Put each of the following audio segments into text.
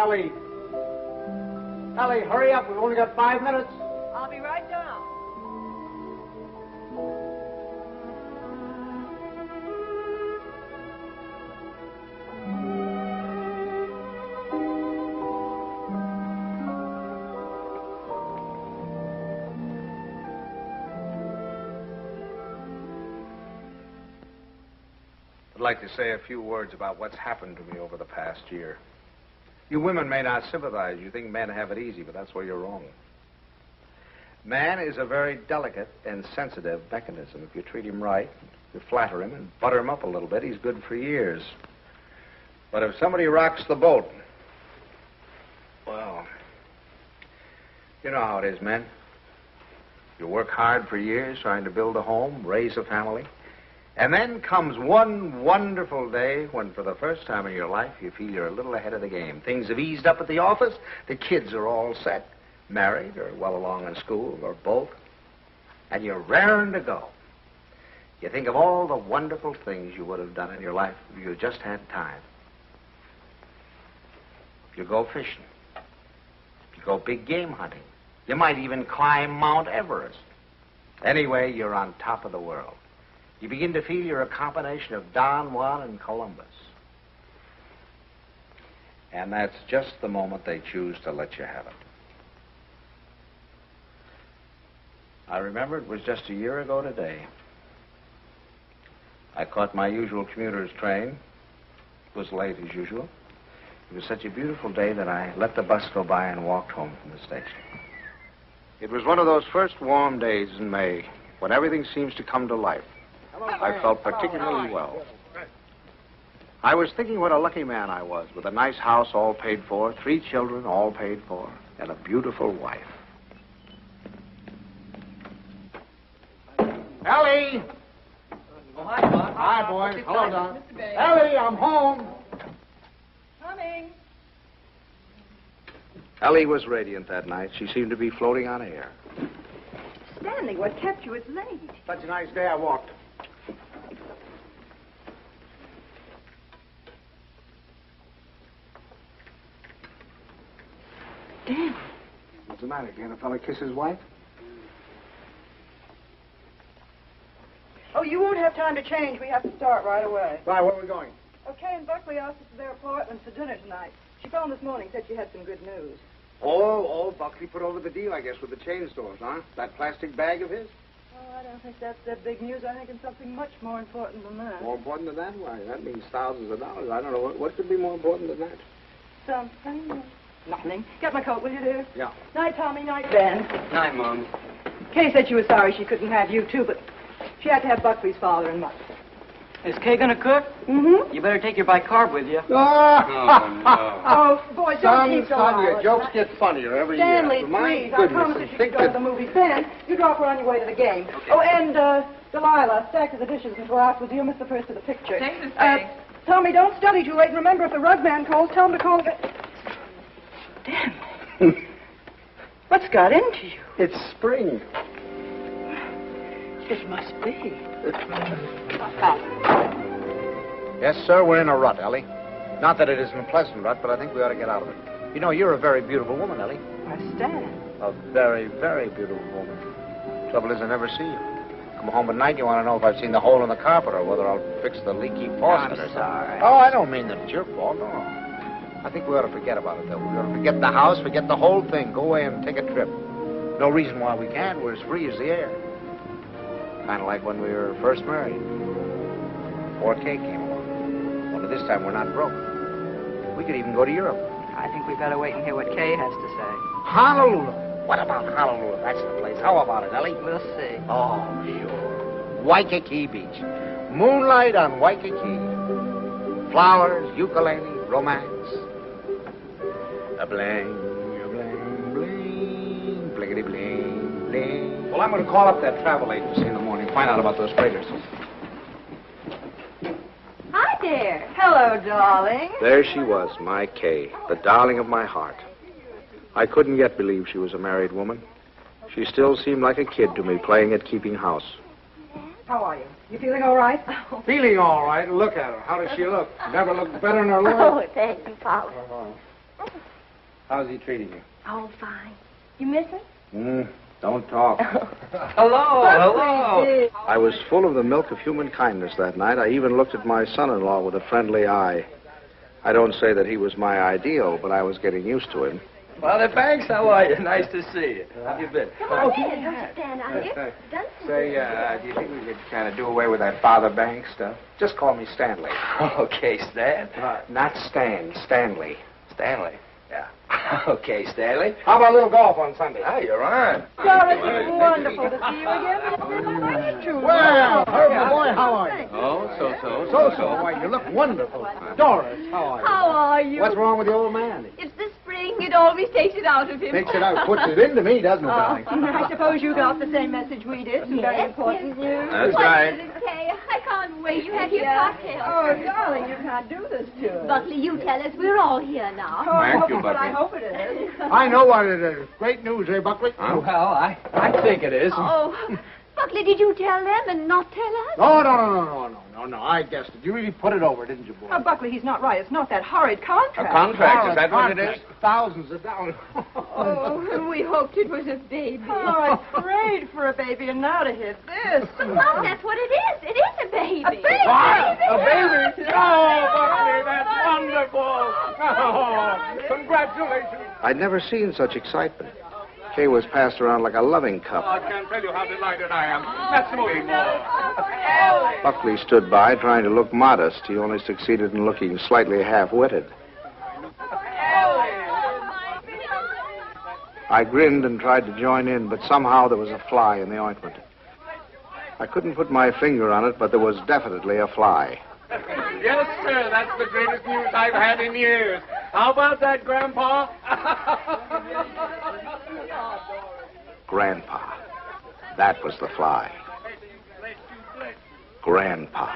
Ellie. Ellie, hurry up. We've only got 5 minutes. I'll be right down. I'd like to say a few words about what's happened to me over the past year. You women may not sympathize. You think men have it easy, but that's where you're wrong. Man is a very delicate and sensitive mechanism. If you treat him right, you flatter him and butter him up a little bit, he's good for years. But if somebody rocks the boat, well, you know how it is, men. You work hard for years trying to build a home, raise a family. And then comes one wonderful day when, for the first time in your life, you feel you're a little ahead of the game. Things have eased up at the office. The kids are all set, married or well along in school or both. And you're raring to go. You think of all the wonderful things you would have done in your life if you just had time. You go fishing. You go big game hunting. You might even climb Mount Everest. Anyway, you're on top of the world. You begin to feel you're a combination of Don Juan and Columbus. And that's just the moment they choose to let you have it. I remember it was just a year ago today. I caught my usual commuter's train. It was late as usual. It was such a beautiful day that I let the bus go by and walked home from the station. It was one of those first warm days in May when everything seems to come to life. I felt particularly well. I was thinking what a lucky man I was, with a nice house all paid for, 3 children all paid for, and a beautiful wife. Ellie! Oh, hi, Don. Hi, boys. Hello, Don. Ellie, I'm home. Coming. Ellie was radiant that night. She seemed to be floating on air. Stanley, what kept you? It's late. Such a nice day I walked. Dan. What's the matter? Can't a fella kiss his wife? Oh, you won't have time to change. We have to start right away. Why, where are we going? Okay, and Buckley asked us to their apartment for dinner tonight. She phoned this morning, said she had some good news. Oh, Buckley put over the deal, I guess, with the chain stores, huh? That plastic bag of his? Oh, I don't think that's that big news. I think it's something much more important than that. More important than that? Why, that means thousands of dollars. I don't know. What could be more important than that? Something. Nothing. Get my coat, will you, dear? Yeah. Night, Tommy. Night, Ben. Night, Mom. Kay said she was sorry she couldn't have you, too, but she had to have Buckley's father and mother. Is Kay gonna cook? Mm-hmm. You better take your bicarb with you. Oh, boy, don't keep going on. Your jokes get funnier every Stanley, year. My please, I goodness, promise and if you think could go to that... the movies. Ben, you drop her on your way to the game. Okay. Oh, and, Delilah, stack of the dishes until afterwards. You missed the first of the picture. Thanks, Miss Banks. Tommy, don't study too late. And remember, if the rug man calls, tell him to call again. Damn. What's got into you? It's spring. It must be. Yes, sir, we're in a rut, Ellie. Not that it isn't a pleasant rut, but I think we ought to get out of it. You know, you're a very beautiful woman, Ellie. Why, Stan. A very, very beautiful woman. Trouble is, I never see you. Come home at night, you want to know if I've seen the hole in the carpet or whether I'll fix the leaky faucet or something. Sorry. Oh, I don't mean that it's your fault, no. I think we ought to forget about it, though. We ought to forget the house, forget the whole thing. Go away and take a trip. No reason why we can't. We're as free as the air. Kind of like when we were first married. Before Kay came along. Only this time we're not broke. We could even go to Europe. I think we better wait and hear what Kay has to say. Honolulu. What about Honolulu? That's the place. How about it, Ellie? We'll see. Oh, sure. Waikiki Beach. Moonlight on Waikiki. Flowers, ukulele, romance. A bling, a bling, bling, bliggity bling, bling. Well, I'm going to call up that travel agency in the morning, find out about those freighters. Hi there. Hello, darling. There she was, my Kay, the darling of my heart. I couldn't yet believe she was a married woman. She still seemed like a kid to me, playing at keeping house. How are you? You feeling all right? Feeling all right. Look at her. How does she look? Never looked better in her life. Oh, thank you, Pop. How's he treating you? Oh, fine. You miss him? Don't talk. Hello. I was full of the milk of human kindness that night. I even looked at my son-in-law with a friendly eye. I don't say that he was my ideal, but I was getting used to him. Father Banks, how are you? Nice to see you. How have you been? Come on in. Don't you stand out here. Dunstan. Say, do you think we could kind of do away with that Father Banks stuff? Just call me Stanley. Okay, Stan. Not Stan, Stanley. Stanley. Yeah. Okay, Stanley. How about a little golf on Sunday? Oh, you're on. Doris, it's wonderful to see you again. Nice to Well, Herbert, boy, how are you? Oh, So. Why, you look wonderful. Doris, how are you? How are you? What's wrong with the old man? It's the spring. It always takes it out of him. Takes it out, puts it into me, doesn't it, darling? I suppose you got the same message we did. Some very important news. That's What right. is it, Kay? I can't wait. You have your cocktail. Oh, darling, you can't do this to us. Buckley, you tell us. We're all here now. Thank you, But I Buckley. hope it is. I know what it is. Great news, eh, Buckley? Well, I think it is. Oh, Buckley, did you tell them and not tell us? No. I guessed it. You really put it over, didn't you, boy? Oh, Buckley, he's not right. It's not that horrid contract. A contract, is that what it is? Thousands of dollars. Oh, we hoped it was a baby. Oh, I prayed for a baby, and now to hit this. Well, that's what it is. It is a baby. A baby? What? A baby? Oh, Buckley, that's wonderful. Oh, congratulations. I'd never seen such excitement. Kay was passed around like a loving cup. I can't tell you how delighted I am. That's moving more. Buckley stood by trying to look modest. He only succeeded in looking slightly half-witted. I grinned and tried to join in, but somehow there was a fly in the ointment. I couldn't put my finger on it, but there was definitely a fly. Yes, sir. That's the greatest news I've had in years. How about that, Grandpa? Grandpa. That was the fly. Grandpa.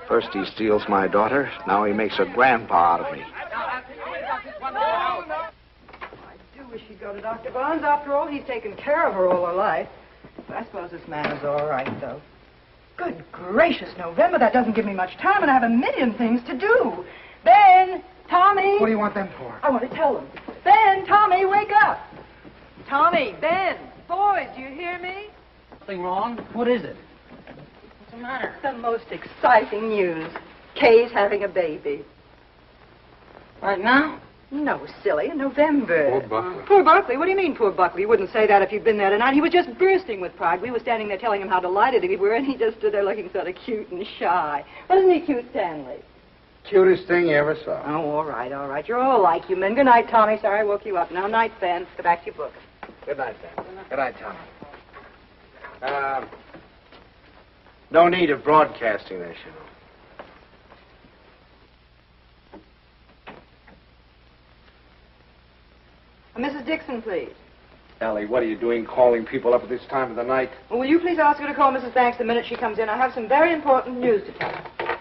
First he steals my daughter, now he makes a grandpa out of me. I do wish he'd go to Dr. Barnes. After all, he's taken care of her all her life. But I suppose this man is all right, though. Good gracious, November. That doesn't give me much time, and I have a million things to do. Ben, Tommy. What do you want them for? I want to tell them. Ben, Tommy, wake up. Tommy, Ben, boys, do you hear me? Something wrong? What is it? What's the matter? The most exciting news. Kay's having a baby. Right now? No, silly, in November. Poor Buckley. Poor Buckley? What do you mean, poor Buckley? You wouldn't say that if you'd been there tonight. He was just bursting with pride. We were standing there telling him how delighted we were, and he just stood there looking sort of cute and shy. Wasn't he cute, Stanley? Cutest thing you ever saw. Oh, all right, all right. You're all alike, you men. Good night, Tommy. Sorry I woke you up. Now, night, Ben. Go back to your book. Good night, Ben. Good night, Tommy. No need of broadcasting this, you know. Mrs. Dixon, please. Ellie, what are you doing calling people up at this time of the night? Well, will you please ask her to call Mrs. Banks the minute she comes in? I have some very important news to tell her.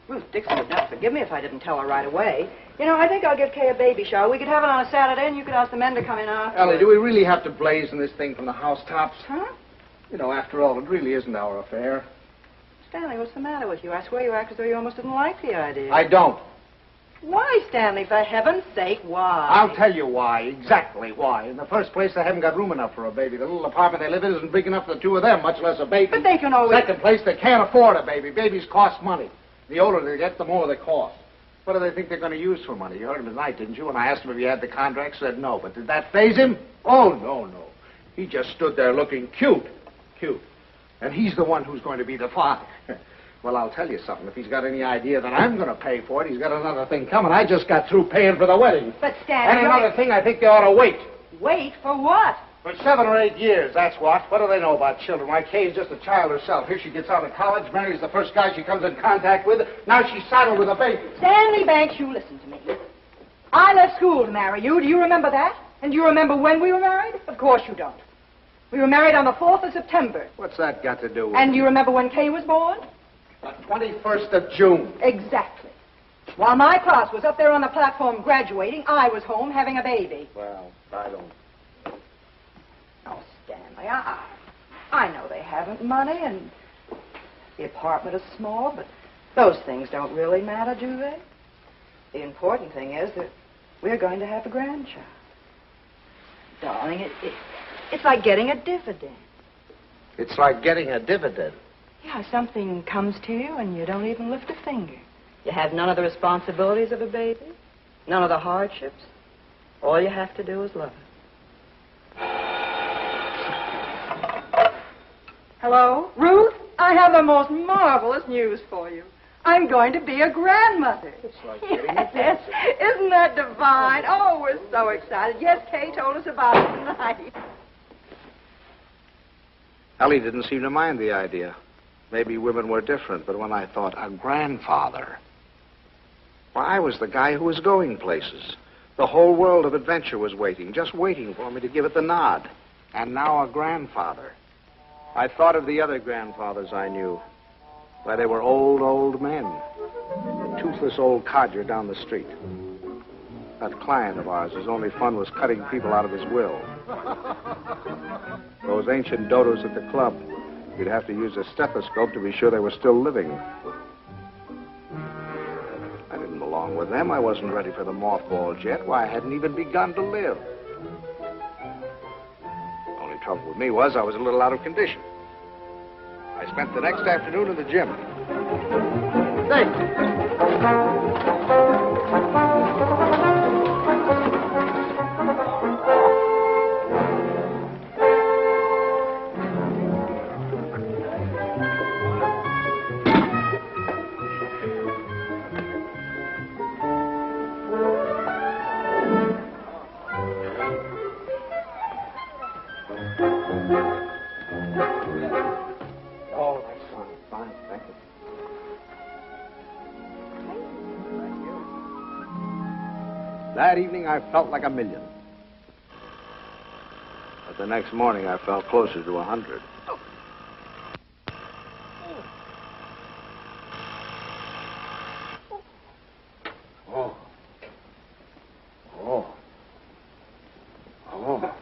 Ruth Dixon would not forgive me if I didn't tell her right away. You know, I think I'll give Kay a baby shower. We could have it on a Saturday, and you could ask the men to come in after. Ellie, do we really have to blazon this thing from the housetops? Huh? You know, after all, it really isn't our affair. Stanley, what's the matter with you? I swear you act as though you almost didn't like the idea. I don't. Why, Stanley? For heaven's sake, why? I'll tell you why, exactly why. In the first place, they haven't got room enough for a baby. The little apartment they live in isn't big enough for the two of them, much less a baby. But they can always... Second place, they can't afford a baby. Babies cost money. The older they get, the more they cost. What do they think they're going to use for money? You heard him tonight, didn't you? When I asked him if he had the contract, said no. But did that faze him? Oh, no. He just stood there looking cute. And he's the one who's going to be the father. Well, I'll tell you something. If he's got any idea that I'm going to pay for it, he's got another thing coming. I just got through paying for the wedding. But, Stanley... And another thing, I think they ought to wait. Wait for what? For 7 or 8 years, that's what. What do they know about children? Why, Kay's just a child herself. Here she gets out of college, marries the first guy she comes in contact with. Now she's saddled with a baby. Stanley Banks, you listen to me. I left school to marry you. Do you remember that? And do you remember when we were married? Of course you don't. We were married on the 4th of September. What's that got to do with And do you remember when Kay was born? The 21st of June. Exactly. While my class was up there on the platform graduating, I was home having a baby. Well, I don't... Oh, Stanley, I know they haven't money, and the apartment is small, but those things don't really matter, do they? The important thing is that we're going to have a grandchild. Darling, it's like getting a dividend. It's like getting a dividend. Yeah, something comes to you and you don't even lift a finger. You have none of the responsibilities of a baby, none of the hardships. All you have to do is love it. Hello, Ruth? I have the most marvelous news for you. I'm going to be a grandmother. It's like getting a Yes, dividend. isn't that divine? Oh, we're so excited. Yes, Kay told us about it tonight. Ellie didn't seem to mind the idea. Maybe women were different, but when I thought a grandfather, well, I was the guy who was going places. The whole world of adventure was waiting, just waiting for me to give it the nod. And now a grandfather. I thought of the other grandfathers I knew. Why, they were old men. A toothless old codger down the street. That client of ours, his only fun was cutting people out of his will. Those ancient dodos at the club, you'd have to use a stethoscope to be sure they were still living. I didn't belong with them. I wasn't ready for the mothballs yet. Why, I hadn't even begun to live. The only trouble with me was I was a little out of condition. I spent the next afternoon in the gym. Oh, that's fine. Thank you. That evening, I felt like $1 million. But the next morning, I felt closer to 100.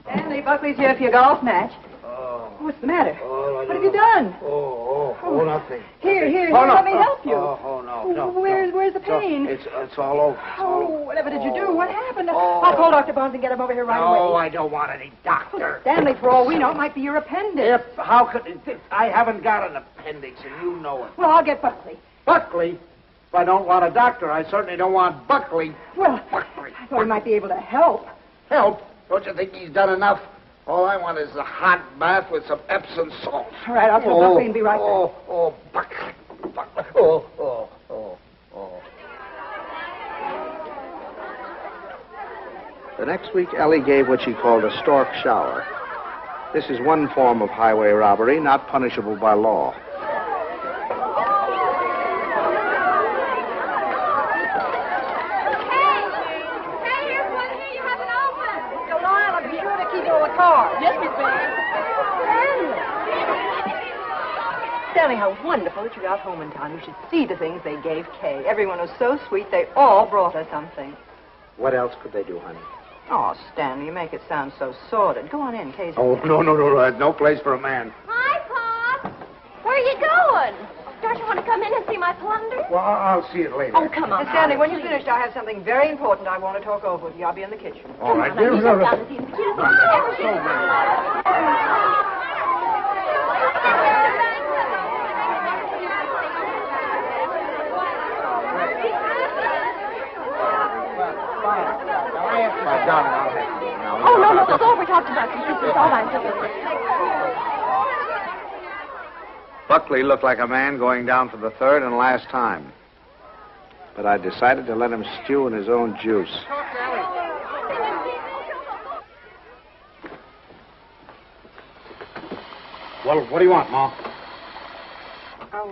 Stanley, Buckley's here for your golf match. What's the matter? What have you done? Nothing. Here, Oh, no. let me help you. No. Where's the pain? It's all over. Whatever did you do? What happened? I'll call Dr. Bones and get him over here right away. No, I don't want any doctor. Stanley, for all we know, it might be your appendix. How could it? I haven't got an appendix, and you know it. Well, I'll get Buckley. Buckley? If I don't want a doctor, I certainly don't want Buckley. Well, Buckley. I thought he might be able to help. Help? Don't you think he's done enough? All I want is a hot bath with some Epsom salt. All right, I'll tell Buckley and be right back. Buckley. The next week, Ellie gave what she called a stork shower. This is one form of highway robbery not punishable by law. Hey, here's one here you haven't opened. Delilah, be sure to keep all the cards. Yes, Miss Banks. Stanley, how wonderful that you got home in time. You should see the things they gave Kay. Everyone was so sweet. They all brought her something. What else could they do, honey? Oh, Stanley, you make it sound so sordid. Go on in, Kay's. No. No place for a man. Hi, Pop. Where are you going? Don't you want to come in and see my plunder? Well, I'll see it later. Oh, come on. Stanley, when you're finished, I have something very important I want to talk over with you. I'll be in the kitchen. All right. Come on, I need to go down and see the kids. Oh, no, it's all we talked about. It's all right. Buckley looked like a man going down for the third and last time. But I decided to let him stew in his own juice. Well, what do you want, Ma? Oh,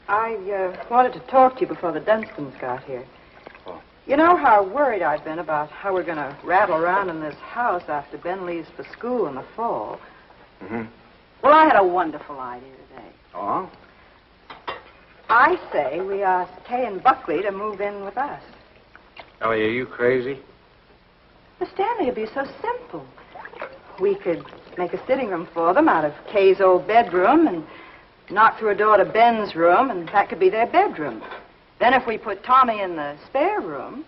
I wanted to talk to you before the Dunstans got here. Oh. You know how worried I've been about how we're going to rattle around in this house after Ben leaves for school in the fall. Mm-hmm. Well, I had a wonderful idea today. Oh? I say we ask Kay and Buckley to move in with us. Ellie, are you crazy? But Stanley, it'd be so simple. We could make a sitting room for them out of Kay's old bedroom and knock through a door to Ben's room, and that could be their bedroom. Then if we put Tommy in the spare room,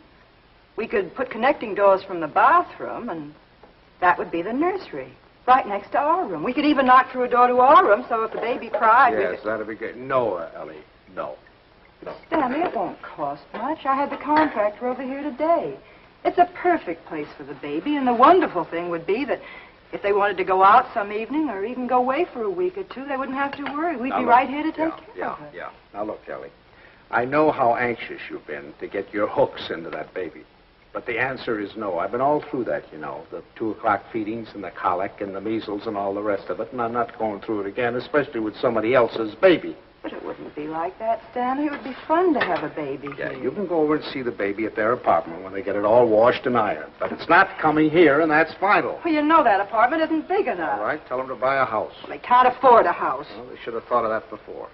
we could put connecting doors from the bathroom, and that would be the nursery, right next to our room. We could even knock through a door to our room, so if the baby cried, we Yes, could... that'd be good. No, Ellie, no. Stanley, it won't cost much. I had the contractor over here today. It's a perfect place for the baby, and the wonderful thing would be that if they wanted to go out some evening or even go away for a week or two, they wouldn't have to worry. We'd be right here to take care of it. Yeah. Now, look, Ellie, I know how anxious you've been to get your hooks into that baby. But the answer is no. I've been all through that, you know, the 2 o'clock feedings and the colic and the measles and all the rest of it, and I'm not going through it again, especially with somebody else's baby. But it wouldn't be like that, Stanley. It would be fun to have a baby Yeah, here. you can go over and see the baby at their apartment when they get it all washed and ironed. But it's not coming here, and that's final. Well, you know that apartment isn't big enough. All right, tell them to buy a house. They can't afford a house. Well, they should have thought of that before.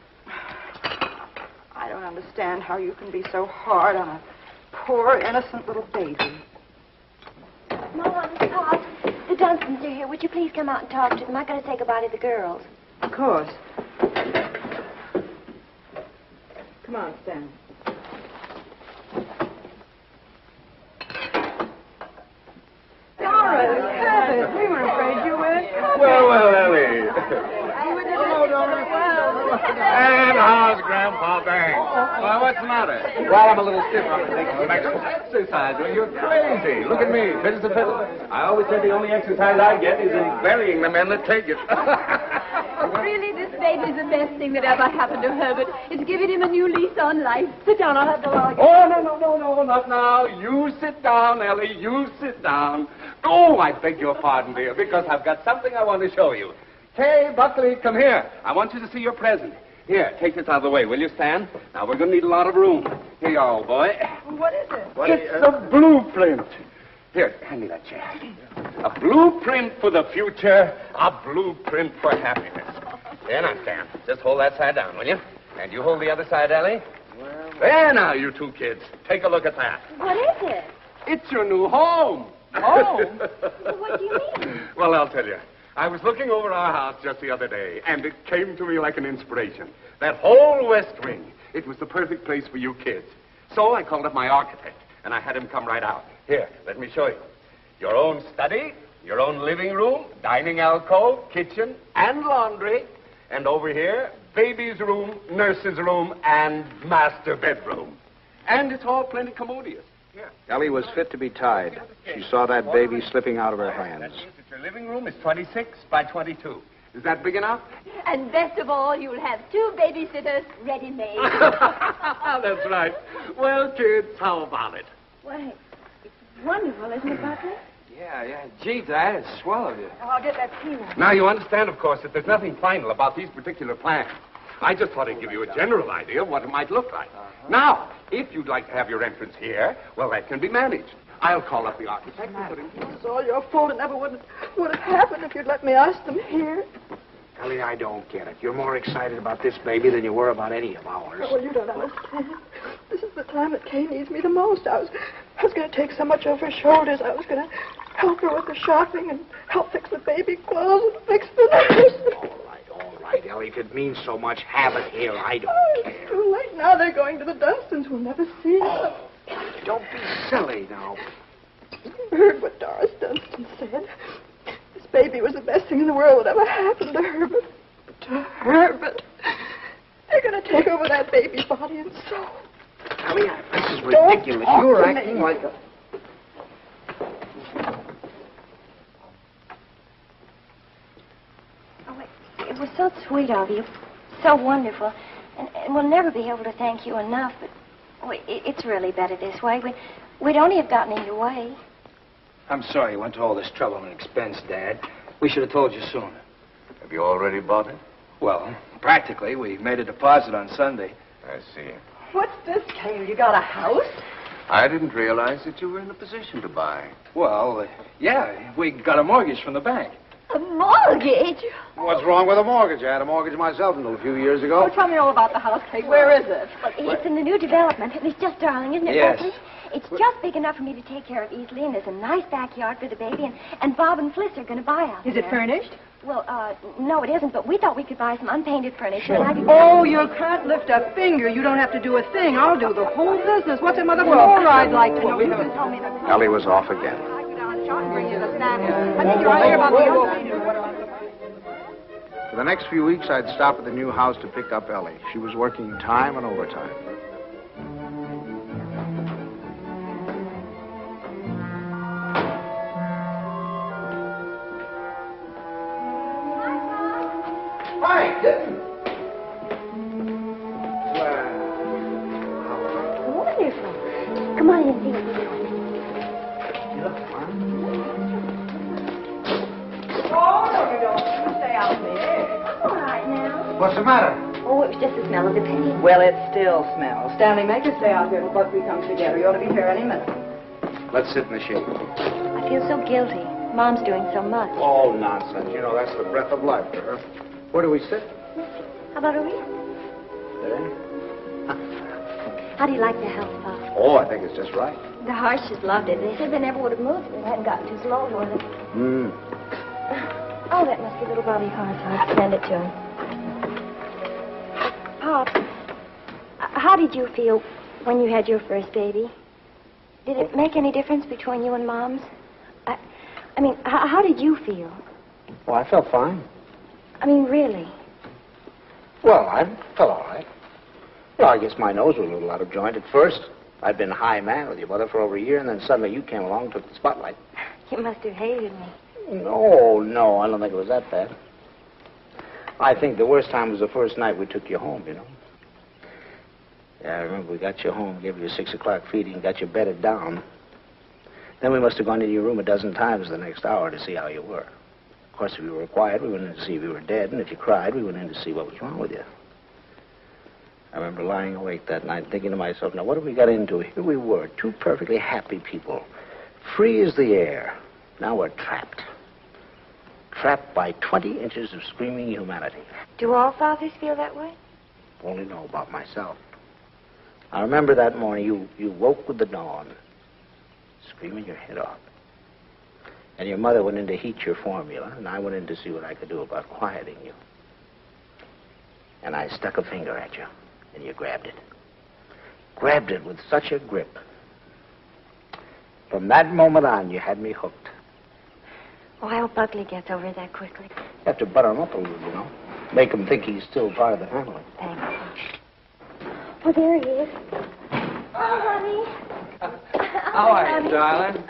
I don't understand how you can be so hard on a poor, innocent little baby. Mom, Pop, the Dunstans are here. Would you please come out and talk to them? I've got to say goodbye to the girls. Of course. Come on, Stan. Doris, Travis, we were afraid you went. Well, Ellie. And how's Grandpa Banks? Well, what's the matter? Well, I'm a little stiff. I'm taking Some exercise. Well, you're crazy. Look at me. Fit as a fiddle. I always said the only exercise I get is in burying the men that take it. Really, this baby's the best thing that ever happened to Herbert. It's giving him a new lease on life. Sit down, I'll have the log. Oh, no, not now. You sit down, Ellie. You sit down. Oh, I beg your pardon, dear, because I've got something I want to show you. Kay, Buckley, come here. I want you to see your present. Here, take this out of the way, will you, Stan? Now, we're going to need a lot of room. Here you are, old boy. What is it? It's a blueprint. Here, hand me that chair. A blueprint for the future, a blueprint for happiness. There now, Stan. Just hold that side down, will you? And you hold the other side, Ellie. There now, you two kids. Take a look at that. What is it? It's your new home. Home? Well, what do you mean? Well, I'll tell you. I was looking over our house just the other day, and it came to me like an inspiration. That whole west wing, it was the perfect place for you kids. So I called up my architect, and I had him come right out. Here, let me show you. Your own study, your own living room, dining alcove, kitchen, and laundry. And over here, baby's room, nurse's room, and master bedroom. And it's all plenty commodious. Yeah. Ellie was fit to be tied. She saw that baby slipping out of her hands. That means that your living room is 26 by 22. Is that big enough? And best of all, you'll have 2 babysitters ready-made. That's right. Well, kids, how about it? Why, it's wonderful, isn't it, Buckley? Yeah. Gee, Dad, it's swell of you. Oh, I'll get that tea. Now, you understand, of course, that there's nothing final about these particular plans. I just thought I'd give you a general idea of what it might look like. Now, if you'd like to have your entrance here, well, that can be managed. I'll call up the architect and put him... It's all your fault. It never would have happened if you'd let me ask them here. Ellie, I don't get it. You're more excited about this baby than you were about any of ours. Well, you don't understand. This is the time that Kay needs me the most. I was going to take so much off her shoulders. I was going to help her with the shopping and help fix the baby clothes and fix the nurse. All right, Ellie. If it means so much, have it here. I don't care. It's too late now. They're going to the Dunstans. We'll never see them. Don't be silly now. You heard what Doris Dunstan said. This baby was the best thing in the world that ever happened to Herbert. To Herbert. They're going to take over that baby's body and soul. Ellie, this is ridiculous. You're acting like a... It was so sweet of you, so wonderful, and we'll never be able to thank you enough, but it's really better this way. We'd only have gotten in your way. I'm sorry you went to all this trouble and expense, Dad. We should have told you sooner. Have you already bought it? Well, practically. We made a deposit on Sunday. I see. What's this, Kay? You got a house? I didn't realize that you were in a position to buy. Well, yeah, we got a mortgage from the bank. A mortgage? What's wrong with a mortgage? I had a mortgage myself until a few years ago. Oh, tell me all about the house, Kay. Where is it? Well, it's in the new development. It's just darling, isn't it, Yes. Buckley? It's just big enough for me to take care of easily, and there's a nice backyard for the baby, and Bob and Fliss are going to buy out Is it there. furnished? Well, no, it isn't, but we thought we could buy some unpainted furniture. And I could... Oh, you can't lift a finger. You don't have to do a thing. I'll do the whole business. What's it, Mother? More I'd like to know. You can tell me the... Ellie was off again. I think you're right here about the unpainted. For the next few weeks, I'd stop at the new house to pick up Ellie. She was working time and overtime. Hi, kitten. Wonderful. Come on in and see what we're doing. Oh, no, you don't. You stay out there. I'm all right now. What's the matter? Oh, it was just the smell of the paint. Well, it still smells. Stanley, make her stay out here till Buckley comes together. You ought to be here any minute. Let's sit in the shade. I feel so guilty. Mom's doing so much. Oh, nonsense. You know, that's the breath of life for her. Where do we sit? How about over here? There. How do you like the house, Pop? Oh, I think it's just right. The Harshes loved it. They said they never would have moved if it hadn't gotten too small for them. Oh, that must be little Bobby Hart's. I'll send it to him. Pop, how did you feel when you had your first baby? Did it make any difference between you and Mom's? I mean, how did you feel? Well, I felt fine. I mean, really? Well, I felt all right. Well, I guess my nose was a little out of joint at first. I'd been high man with your mother for over a year, and then suddenly you came along and took the spotlight. You must have hated me. No, I don't think it was that bad. I think the worst time was the first night we took you home, you know. Yeah, I remember we got you home, gave you a 6 o'clock feeding, got you bedded down. Then we must have gone into your room a dozen times the next hour to see how you were. Of course, if you were quiet, we went in to see if you were dead, and if you cried, we went in to see what was wrong with you. I remember lying awake that night thinking to myself, now, what have we got into? Here we were, two perfectly happy people, free as the air. Now we're trapped. Trapped by 20 inches of screaming humanity. Do all fathers feel that way? Only know about myself. I remember that morning you woke with the dawn, screaming your head off. And your mother went in to heat your formula, and I went in to see what I could do about quieting you. And I stuck a finger at you, and you grabbed it. Grabbed it with such a grip. From that moment on, you had me hooked. Oh, I hope Buckley gets over that quickly. You have to butter him up a little, you know. Make him think he's still part of the family. Thanks. Oh, there he is. Oh, honey. How are you, darling?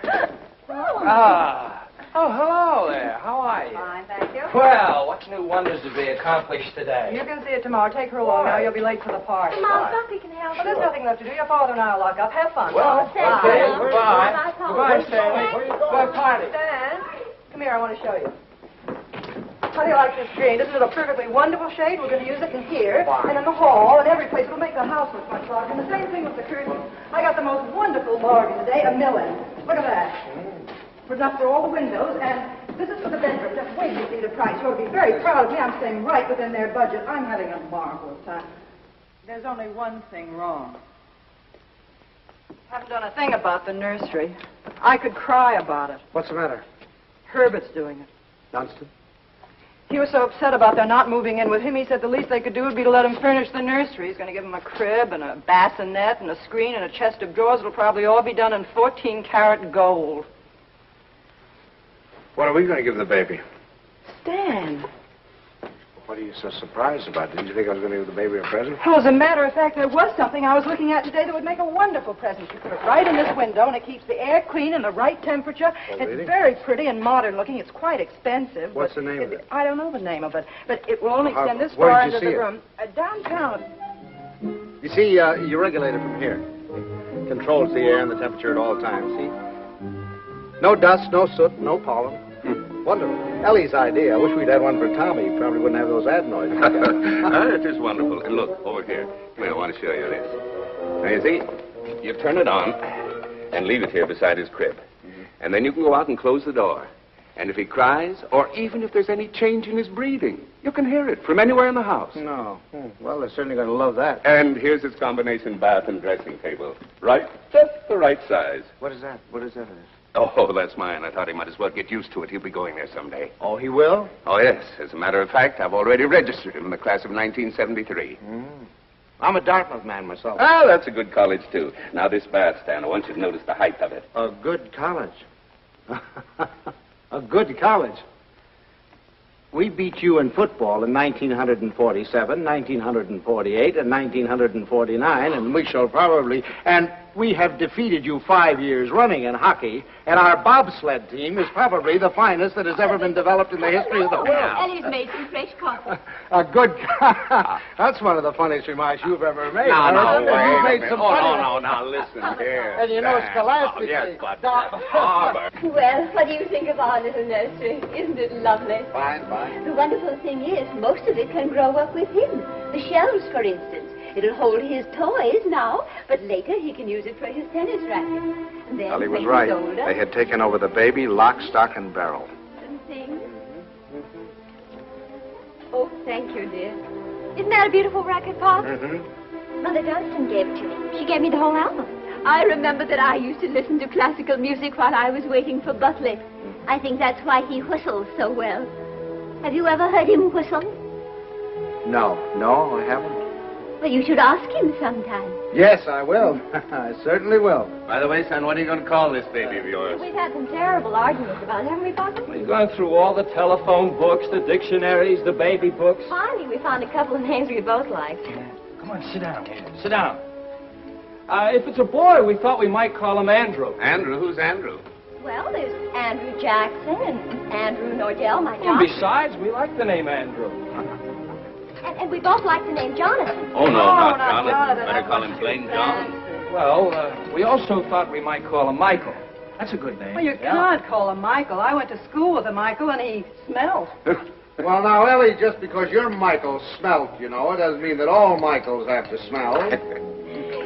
Oh, hello there. How are you? Fine, thank you. Well, what new wonders to be accomplished today? You can see it tomorrow. Take her along now. You'll be late for the party. Mom, Buckley can help. Well, there's nothing left to do. Your father and I will lock up. Have fun. Well, Thank okay, you, Mom. goodbye. Bye, Paul. Goodbye, Stanley. Goodbye, party. Stan, come here. I want to show you. How do you like this green? Isn't it a perfectly wonderful shade? We're going to use it in here, and in the hall, and every place. It'll make the house look much larger. And the same thing with the curtains. I got the most wonderful bargain today, $1 million. Look at that. For enough for all the windows, and this is for the bedroom. Just wait to see the price. You ought to be very proud of me. I'm staying right within their budget. I'm having a marvelous time. There's only one thing wrong. Haven't done a thing about the nursery. I could cry about it. What's the matter? Herbert's doing it. Dunstan? He was so upset about their not moving in with him, he said the least they could do would be to let him furnish the nursery. He's going to give him a crib and a bassinet and a screen and a chest of drawers. It'll probably all be done in 14-karat gold. What are we going to give the baby? Stan. What are you so surprised about? Didn't you think I was going to give the baby a present? Well, as a matter of fact, there was something I was looking at today that would make a wonderful present. You put it right in this window, and it keeps the air clean and the right temperature. Oh, it's really? very pretty and modern looking. It's quite expensive. What's the name of it? I don't know the name of it, but it will only extend this Where far did you into see the it? room. Downtown. You see, you regulate it from here. Controls the air and the temperature at all times, see? No dust, no soot, no pollen. Wonderful. Ellie's idea. I wish we'd had one for Tommy. He probably wouldn't have those ad noises. It is wonderful. And look, over here. Come here, I want to show you this. Now, you see, you turn it on and leave it here beside his crib. And then you can go out and close the door. And if he cries, or even if there's any change in his breathing, you can hear it from anywhere in the house. No. Well, they're certainly going to love that. And here's his combination bath and dressing table. Right, just the right size. What is that? What is that? Oh, that's mine. I thought he might as well get used to it. He'll be going there someday. Oh, he will? Oh, yes. As a matter of fact, I've already registered him in the class of 1973. I'm a Dartmouth man myself. Ah, that's a good college, too. Now, this bandstand, I want you to notice the height of it. A good college. A good college. We beat you in football in 1947, 1948, and 1949, and we shall probably... And we have defeated you 5 years running in hockey, and our bobsled team is probably the finest that has ever been developed in the history of the world. Ellie's made some fresh coffee. A good... That's one of the funniest remarks you've ever made. No, You've wait made a some minute. funny... No, now, listen here. And you know, Sam. scholastically... Oh, yes, but... Well, what do you think of our little nursery? Isn't it lovely? Fine, fine. The wonderful thing is, most of it can grow up with him. The shelves, for instance. It'll hold his toys now, but later he can use it for his tennis racket. And then, Ellie was when right. he's older, They had taken over the baby, lock, stock, and barrel. and things. Oh, thank you, dear. Isn't that a beautiful racket, Pop? Mother Dunstan gave it to me. She gave me the whole album. I remember that I used to listen to classical music while I was waiting for Butley. I think that's why he whistles so well. Have you ever heard him whistle? No, I haven't. Well, you should ask him sometime. Yes, I will. I certainly will. By the way, son, what are you going to call this baby of yours? We've had some terrible arguments about it, haven't we, Papa? We've gone through all the telephone books, the dictionaries, the baby books. Finally, we found a couple of names we both liked. Come on, sit down here. Sit down. If it's a boy, we thought we might call him Andrew. Andrew? Who's Andrew? Well, there's Andrew Jackson and Andrew Nordell, my And daughter. besides, we like the name Andrew. And we both like the name Jonathan. Oh, no, not not Jonathan. Jonathan. Better That's call much him too plain John. fancy. Well, we also thought we might call him Michael. That's a good name. Well, you can't call him Michael. I went to school with a Michael, and he smelled. Well, now, Ellie, just because your Michael smelt, you know, it doesn't mean that all Michaels have to smell.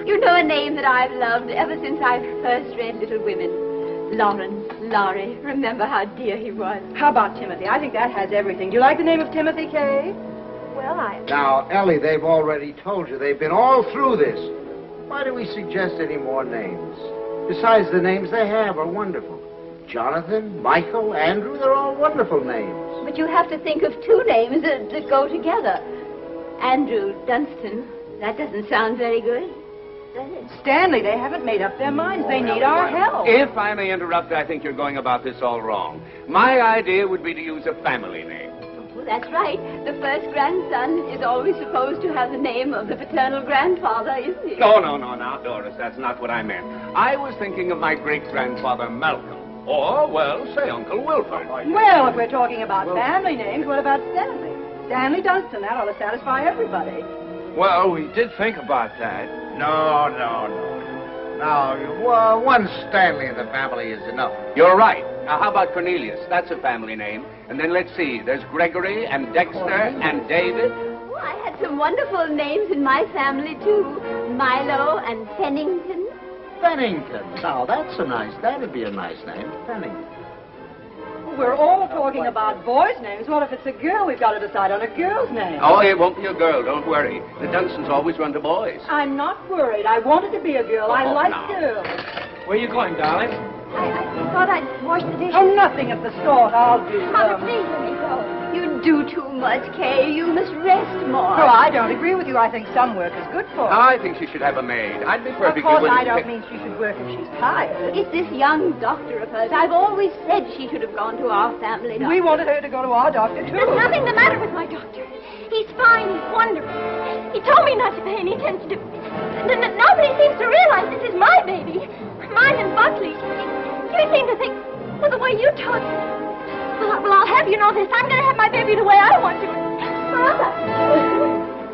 You know a name that I've loved ever since I first read Little Women. Lawrence, Laurie. Remember how dear he was. How about Timothy? I think that has everything. Do you like the name of Timothy, Kay? Well, Now, Ellie, they've already told you. They've been all through this. Why do we suggest any more names? Besides, the names they have are wonderful. Jonathan, Michael, Andrew, they're all wonderful names. But you have to think of two names that go together. Andrew Dunstan. That doesn't sound very good, does it? Stanley, they haven't made up their minds. They need our help. If I may interrupt, I think you're going about this all wrong. My idea would be to use a family name. Well, that's right. The first grandson is always supposed to have the name of the paternal grandfather, isn't he? No, now, Doris, that's not what I meant. I was thinking of my great-grandfather Malcolm. Or, well, say Uncle Wilford. Well, if we're talking about family names, what about Stanley? Stanley Dunstan. That ought to satisfy everybody. Well, we did think about that. No. Now, one Stanley in the family is enough. You're right. Now, how about Cornelius? That's a family name. And then let's see. There's Gregory and Dexter and David. Oh, I had some wonderful names in my family, too. Milo and Pennington. Bennington. Now, that'd be a nice name. Bennington. We're all talking about boys' names. What if it's a girl? We've got to decide on a girl's name. Oh, it won't be a girl. Don't worry. The Dunstans always run to boys. I'm not worried. I wanted to be a girl. I like girls. Where are you going, darling? I thought I'd wash the dishes. Oh, nothing of the sort. I'll do Mother, them. please let me go. You do too much, Kay. You must rest more. Oh, I don't agree with you. I think some work is good for her. I think she should have a maid. I'd be Of perfectly course, willing I to don't pick- mean she should work if she's tired. It's this young doctor of hers. I've always said she should have gone to our family doctor. We wanted her to go to our doctor, too. There's nothing the matter with my doctor. He's fine. He's wonderful. He told me not to pay any attention to... Nobody seems to realize this is my baby. Mine and Buckley's. You seem to think, well, the way you talk... Well, I'll have you know this. I'm going to have my baby the way I want to. Forever.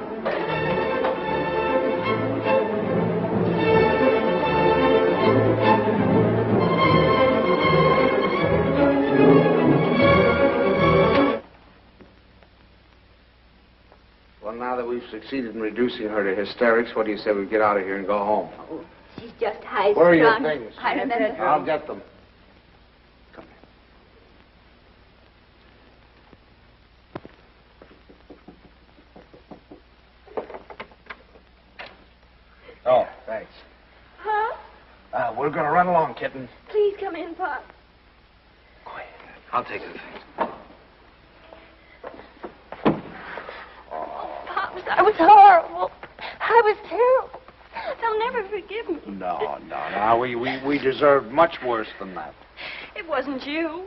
Well, now that we've succeeded in reducing her to hysterics, what do you say we get out of here and go home? Oh, she's just high-strung. Where are your things? I remember. I'll get them. Come here. Oh, thanks. Huh? we're going to run along, kitten. Please come in, Pop. Quiet. I'll take the things. Pops, I was horrible. I was terrible. They'll never forgive me. No. We deserved much worse than that. It wasn't you.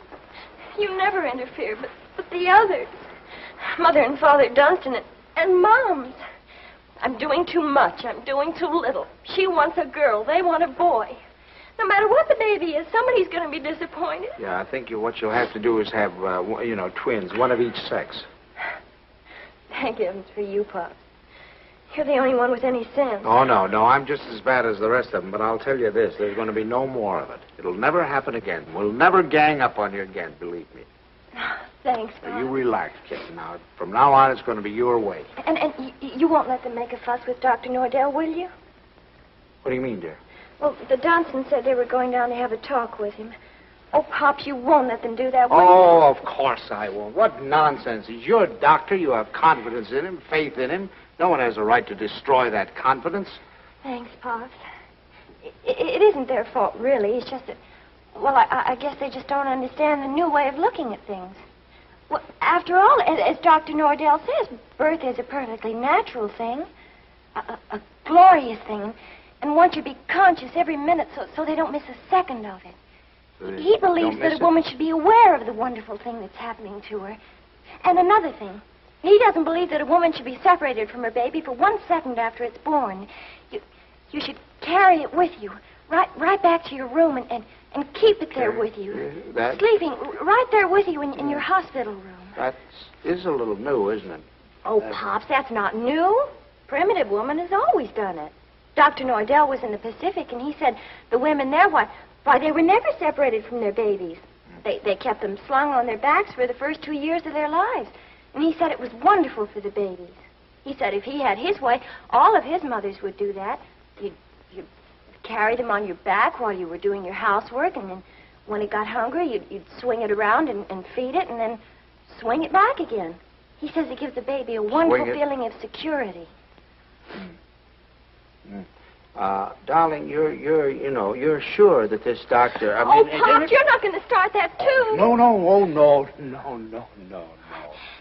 You never interfered, but the others. Mother and Father Dunstan and Moms. I'm doing too much. I'm doing too little. She wants a girl. They want a boy. No matter what the baby is, somebody's going to be disappointed. Yeah, I think what you'll have to do is have, twins, one of each sex. Thank heavens for you, Pop. You're the only one with any sense. Oh, no. I'm just as bad as the rest of them, but I'll tell you this. There's going to be no more of it. It'll never happen again. We'll never gang up on you again, believe me. Thanks, Pop. So you relax, kitten. Now, from now on, it's going to be your way. And you won't let them make a fuss with Dr. Nordell, will you? What do you mean, dear? Well, the Dunstans said they were going down to have a talk with him. Oh, Pops, you won't let them do that, will you? Oh, of course I won't. What nonsense. He's your doctor. You have confidence in him, faith in him. No one has a right to destroy that confidence. Thanks, Pops. It isn't their fault, really. It's just that, well, I guess they just don't understand the new way of looking at things. Well, after all, as Dr. Nordell says, birth is a perfectly natural thing, a glorious thing, and one should be conscious every minute so they don't miss a second of it. He believes that a woman should be aware of the wonderful thing that's happening to her. And another thing, he doesn't believe that a woman should be separated from her baby for 1 second after it's born. You should carry it with you, right back to your room and keep it there with you. Sleeping right there with you in your hospital room. That is a little new, isn't it? Oh, Pops, that's not new. Primitive woman has always done it. Dr. Nordell was in the Pacific, and he said the women there, why, they were never separated from their babies. They kept them slung on their backs for the first 2 years of their lives. And he said it was wonderful for the babies. He said if he had his way, all of his mothers would do that. You'd carry them on your back while you were doing your housework, and then when it got hungry, you'd swing it around and feed it, and then swing it back again. He says it gives the baby a wonderful feeling of security. Darling, you're sure that this doctor... Pop, you're not going to start that, too. No.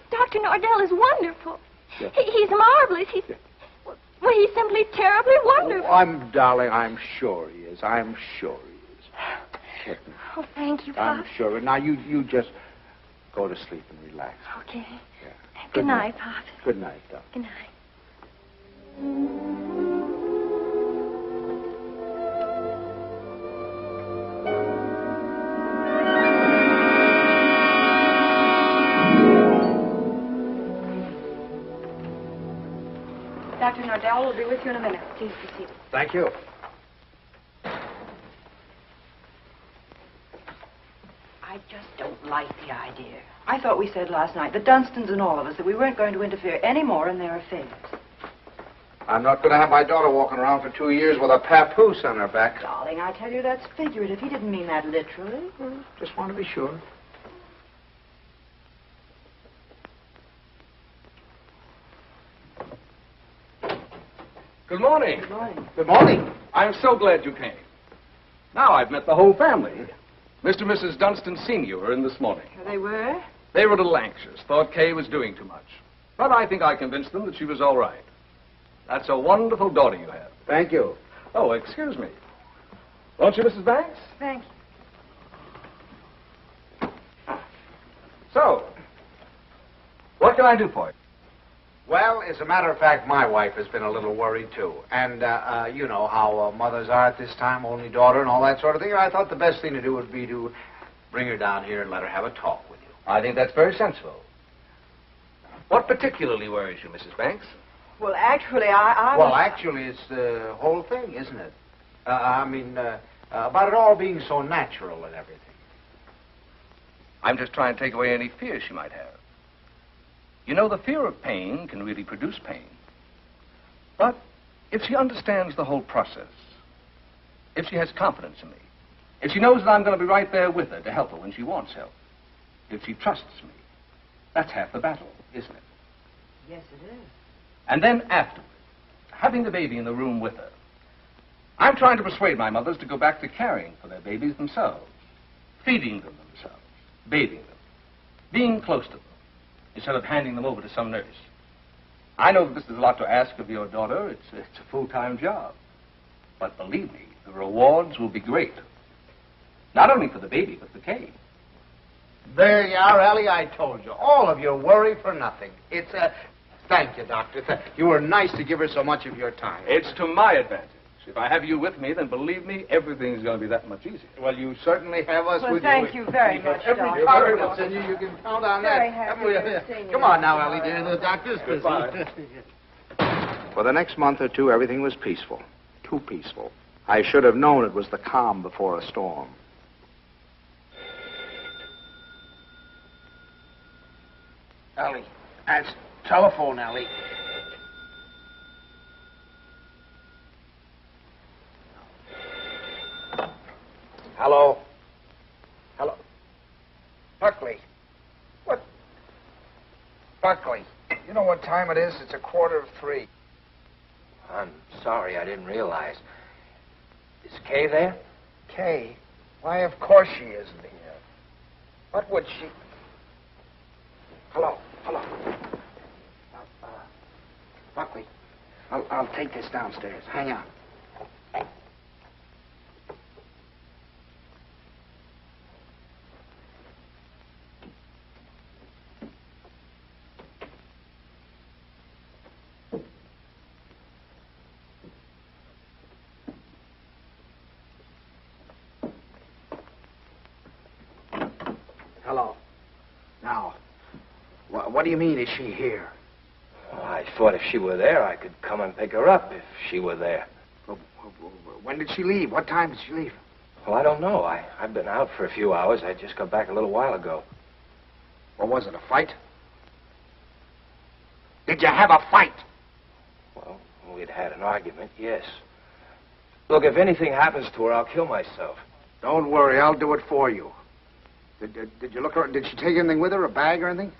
Dr. Nordell is wonderful. Yeah. He's marvelous. He's simply terribly wonderful. Darling, I'm sure he is. I'm sure he is. Kitten. Oh, thank you, Pop. I'm sure. Now, you just go to sleep and relax. Okay. Yeah. Good night, Pop. Good night, darling. Good night. Dr. Nordell will be with you in a minute. Please be seated. Thank you. I just don't like the idea. I thought we said last night, the Dunstans and all of us, that we weren't going to interfere any more in their affairs. I'm not going to have my daughter walking around for 2 years with a papoose on her back. Darling, I tell you, that's figurative. He didn't mean that literally. Just want to be sure. Good morning. Good morning. Good morning. I'm so glad you came. Now I've met the whole family. Mr. and Mrs. Dunstan Sr. were in this morning. They were? They were a little anxious, thought Kay was doing too much. But I think I convinced them that she was all right. That's a wonderful daughter you have. Thank you. Oh, excuse me. Won't you, Mrs. Banks? Thank you. So, what can I do for you? Well, as a matter of fact, my wife has been a little worried, too. And, you know how mothers are at this time, only daughter and all that sort of thing. I thought the best thing to do would be to bring her down here and let her have a talk with you. I think that's very sensible. What particularly worries you, Mrs. Banks? Well, actually, I Well, actually, it's the whole thing, isn't it? About it all being so natural and everything. I'm just trying to take away any fear she might have. You know, the fear of pain can really produce pain. But if she understands the whole process, if she has confidence in me, if she knows that I'm going to be right there with her to help her when she wants help, if she trusts me, that's half the battle, isn't it? Yes, it is. And then afterward, having the baby in the room with her, I'm trying to persuade my mothers to go back to caring for their babies themselves, feeding them themselves, bathing them, being close to them, instead of handing them over to some nurse. I know that this is a lot to ask of your daughter. It's a full-time job. But believe me, the rewards will be great. Not only for the baby, but for Kay. There you are, Ellie. I told you. All of your worry for nothing. It's a... Thank you, Doctor. You were nice to give her so much of your time. It's to my advantage. If I have you with me, then believe me, everything's going to be that much easier. Well, you certainly have us with you. Thank you very much, Every Doctor. confidence in you. You can count on Very that. happy to have seen you. Come on now, Ellie, dear. The doctor's busy. Goodbye. For the next month or two, everything was peaceful. Too peaceful. I should have known it was the calm before a storm. Ellie, that's telephone, Ellie. Hello? Hello? Buckley. What? Buckley, you know what time it is? It's 2:45. I'm sorry, I didn't realize. Is Kay there? Kay? Why, of course she isn't here. What would she... Hello? Buckley, I'll take this downstairs. Hang on. Hello. Now, what do you mean, is she here? Well, I thought if she were there, I could come and pick her up if she were there. When did she leave? What time did she leave? Well, I don't know. I've been out for a few hours. I just got back a little while ago. Or was it a fight? Did you have a fight? Well, we'd had an argument, yes. Look, if anything happens to her, I'll kill myself. Don't worry, I'll do it for you. Did you look her? Did she take anything with her, a bag or anything?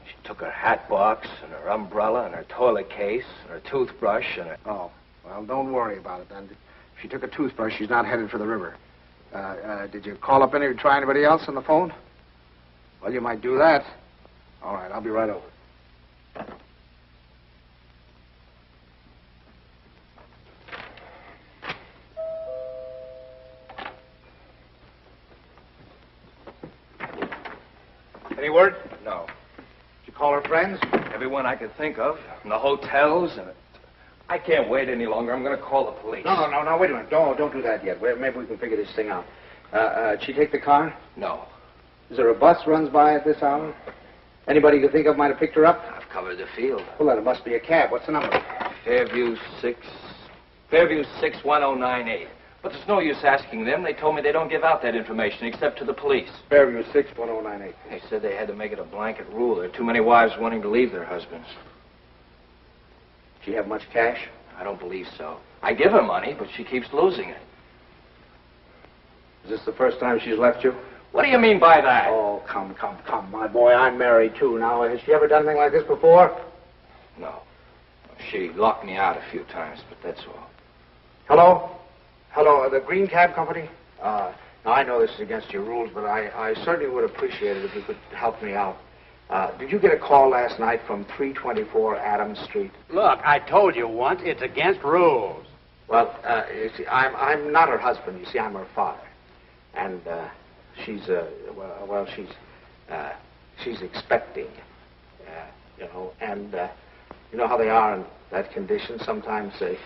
She took her hat box and her umbrella and her toilet case and her toothbrush and her... Oh, well, don't worry about it then. If she took a toothbrush, she's not headed for the river. Did you call up try anybody else on the phone? Well, you might do that. All right, I'll be right over. Any word? No. Did you call her friends? Everyone I could think of. And the hotels and... I can't wait any longer. I'm going to call the police. No, wait a minute. Don't do that yet. Maybe we can figure this thing out. Did she take the car? No. Is there a bus runs by at this hour? Anybody you think of might have picked her up? I've covered the field. Well, then it must be a cab. What's the number? Fairview 61098. But there's no use asking them. They told me they don't give out that information except to the police. Fairview 61098. They said they had to make it a blanket rule. There are too many wives wanting to leave their husbands. She have much cash? I don't believe so. I give her money, but she keeps losing it. Is this the first time she's left you? What do you mean by that? Oh, come, my boy. I'm married, too. Now, has she ever done anything like this before? No. She locked me out a few times, but that's all. Hello, the Green Cab Company? Now, I know this is against your rules, but I certainly would appreciate it if you could help me out. Did you get a call last night from 324 Adams Street? Look, I told you once, it's against rules. Well, you see, I'm not her husband. You see, I'm her father. And she's expecting, and you know how they are in that condition. Sometimes if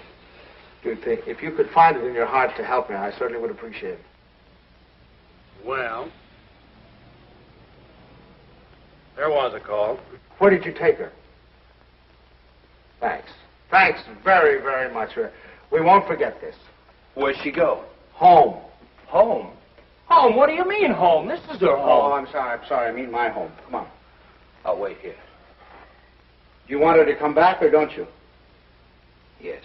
you could find it in your heart to help me, I certainly would appreciate it. Well, there was a call. Where did you take her? Thanks very, very much. We won't forget this. Where'd she go? Home. Home? Home? What do you mean, home? This is her home. Oh, I'm sorry. I mean my home. Come on. I'll wait here. Do you want her to come back or don't you? Yes.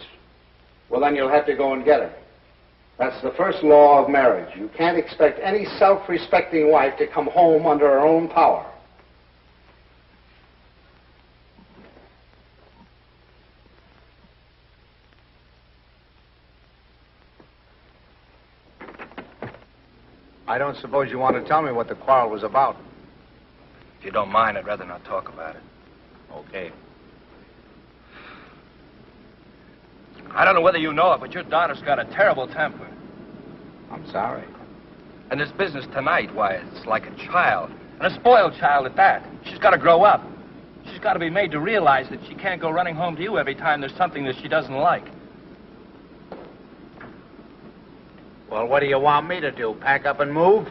Well, then you'll have to go and get her. That's the first law of marriage. You can't expect any self-respecting wife to come home under her own power. I don't suppose you want to tell me what the quarrel was about. If you don't mind, I'd rather not talk about it. Okay. I don't know whether you know it, but your daughter's got a terrible temper. I'm sorry. And this business tonight, why, it's like a child. And a spoiled child at that. She's got to grow up. She's got to be made to realize that she can't go running home to you every time there's something that she doesn't like. Well, what do you want me to do? Pack up and move?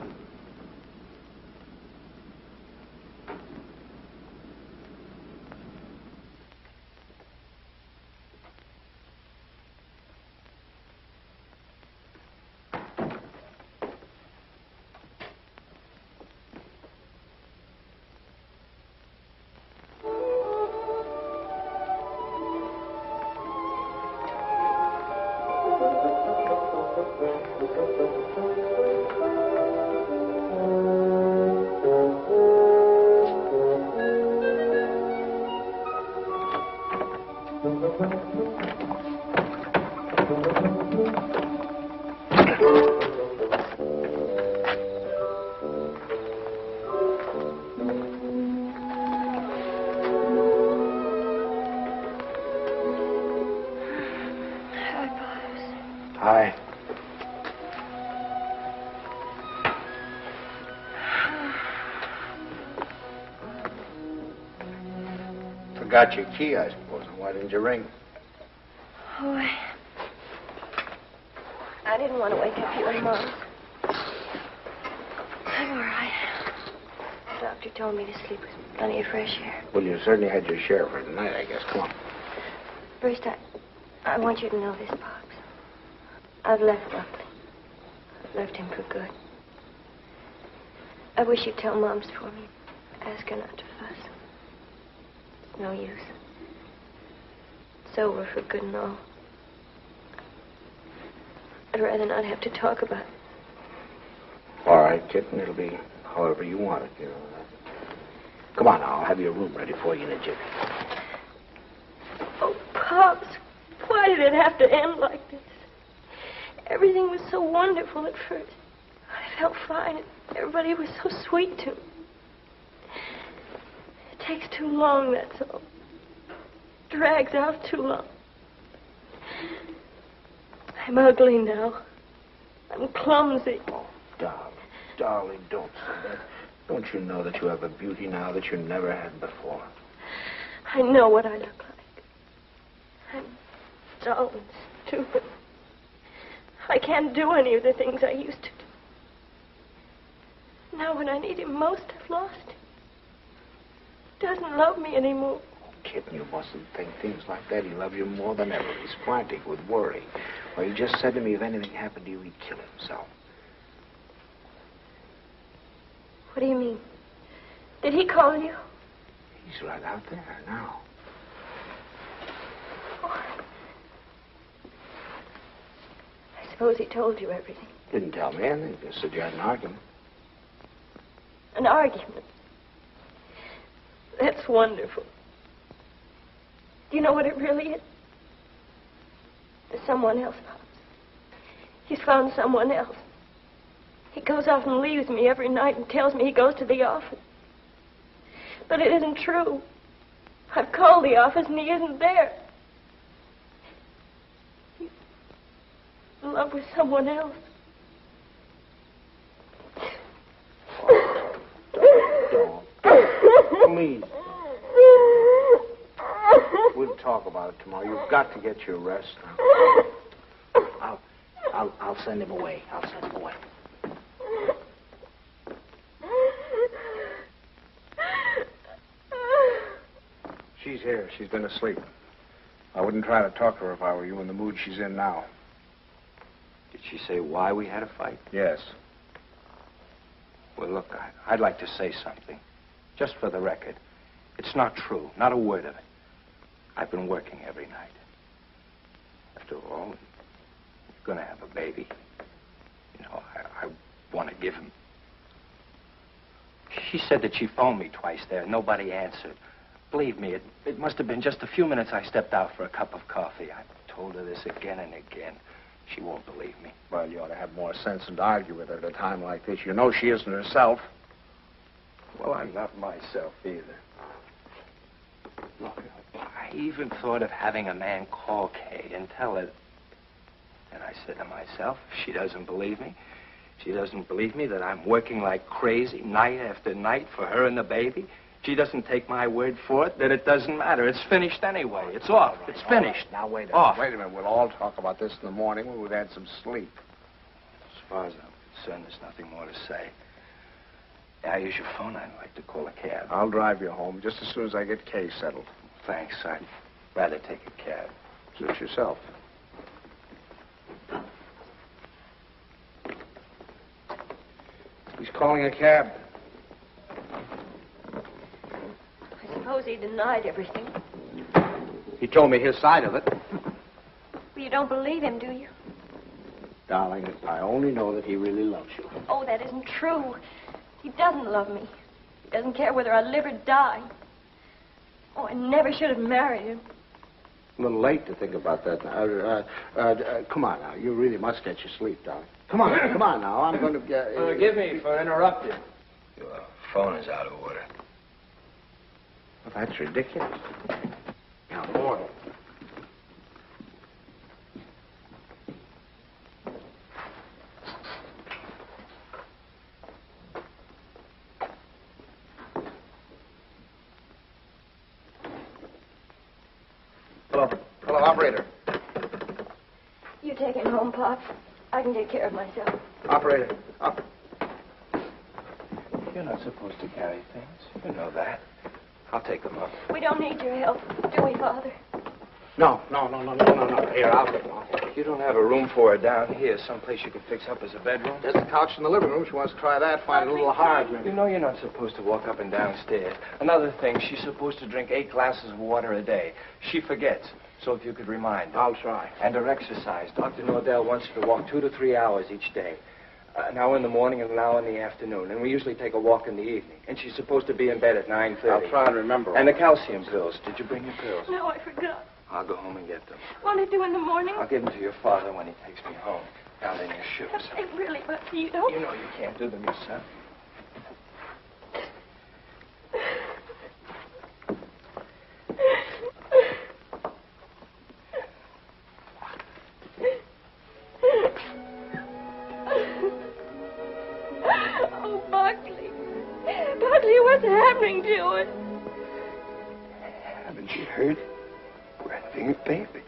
Hi. Forgot your key, I suppose. Why didn't you ring? Oh, I didn't want to wake up you and Mom. I'm all right. The doctor told me to sleep with plenty of fresh air. Well, you certainly had your share for tonight, I guess. Come on. First, I want you to know this, Pops. I've left Buckley. I've left him for good. I wish you'd tell Mom's for me. Ask her not to fuss. It's no use. It's over for good and all. I'd rather not have to talk about it. All right, kitten. It'll be however you want it, you know. Come on now. I'll have your room ready for you in a jiffy. Oh, Pops, why did it have to end like this? Everything was so wonderful at first. I felt fine. Everybody was so sweet to me. It takes too long, that's all. Drags out too long. I'm ugly now. I'm clumsy. Oh, darling, don't say that. Don't you know that you have a beauty now that you never had before? I know what I look like. I'm dull and stupid. I can't do any of the things I used to do. Now when I need him most, I've lost him. He doesn't love me anymore. Oh, kitten, you mustn't think things like that. He loves you more than ever. He's frantic with worry. Well, he just said to me if anything happened to you, he'd kill himself. What do you mean? Did he call you? He's right out there now. Oh. I suppose he told you everything. Didn't tell me anything. Just said you had an argument. An argument? That's wonderful. Do you know what it really is? There's someone else, Pops. He's found someone else. He goes off and leaves me every night and tells me he goes to the office. But it isn't true. I've called the office and he isn't there. He's in love with someone else. Don't. Please. We'll talk about it tomorrow. You've got to get your rest now. I'll send him away. I'll send him away. She's here. She's been asleep. I wouldn't try to talk to her if I were you in the mood she's in now. Did she say why we had a fight? Yes. Well, look, I'd like to say something. Just for the record. It's not true. Not a word of it. I've been working every night. After all, you're going to have a baby. You know, I want to give him. She said that she phoned me twice there. Nobody answered. Believe me, it must have been just a few minutes I stepped out for a cup of coffee. I've told her this again and again. She won't believe me. Well, you ought to have more sense than to argue with her at a time like this. You know she isn't herself. Well, I'm not myself either. Look, I even thought of having a man call Kay and tell her. And I said to myself, if she doesn't believe me, she doesn't believe me that I'm working like crazy night after night for her and the baby. She doesn't take my word for it, that it doesn't matter. It's finished anyway. It's off. It's finished. Now, wait a minute. Off. Wait a minute. We'll all talk about this in the morning when we've had some sleep. As far as I'm concerned, there's nothing more to say. May I use your phone? I'd like to call a cab. I'll drive you home just as soon as I get Kay settled. Thanks. I'd rather take a cab. Suit yourself. He's calling a cab. I suppose he denied everything. He told me his side of it. Well, you don't believe him, do you? Darling, I only know that he really loves you. Oh, that isn't true. He doesn't love me. He doesn't care whether I live or die. Oh, I never should have married him. A little late to think about that now. Come on now. You really must get your sleep, darling. Come on now. I'm going to get... Forgive me for interrupting. Your phone is out of order. Well, that's ridiculous. Now, order. Hello, operator. You take him home, Pop. I can take care of myself. Operator. You're not supposed to carry things. You know that. I'll take them up. We don't need your help, do we, Father? No. Here, I'll take them off. You don't have a room for her down here, someplace you could fix up as a bedroom? There's a couch in the living room. She wants to try that. Find it a little hard, maybe. You know you're not supposed to walk up and down stairs. Another thing, she's supposed to drink 8 glasses of water a day. She forgets. So if you could remind her. I'll try. And her exercise. Dr. Nordell wants her to walk 2 to 3 hours each day. An hour in the morning and an hour in the afternoon. And we usually take a walk in the evening. And she's supposed to be in bed at 9:30. I'll try and remember. And the calcium pills. Did you bring your pills? No, I forgot. I'll go home and get them. Won't it do in the morning? I'll give them to your father when he takes me home. Down in your shoes. They really, but you don't. You know you can't do them yourself. Oh, Buckley. Buckley, what's happening to us? Haven't you heard? We're having a baby.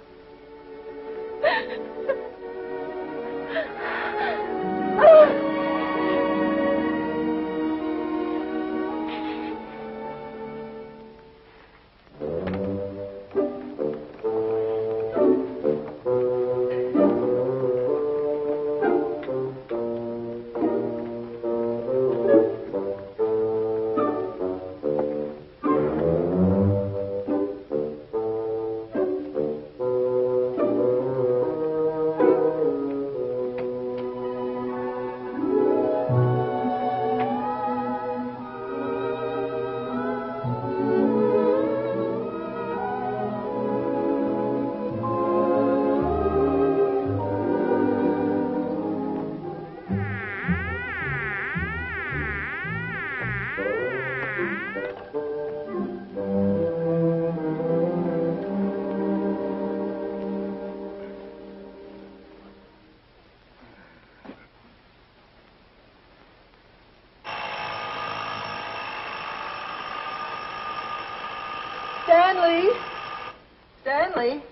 Stanley.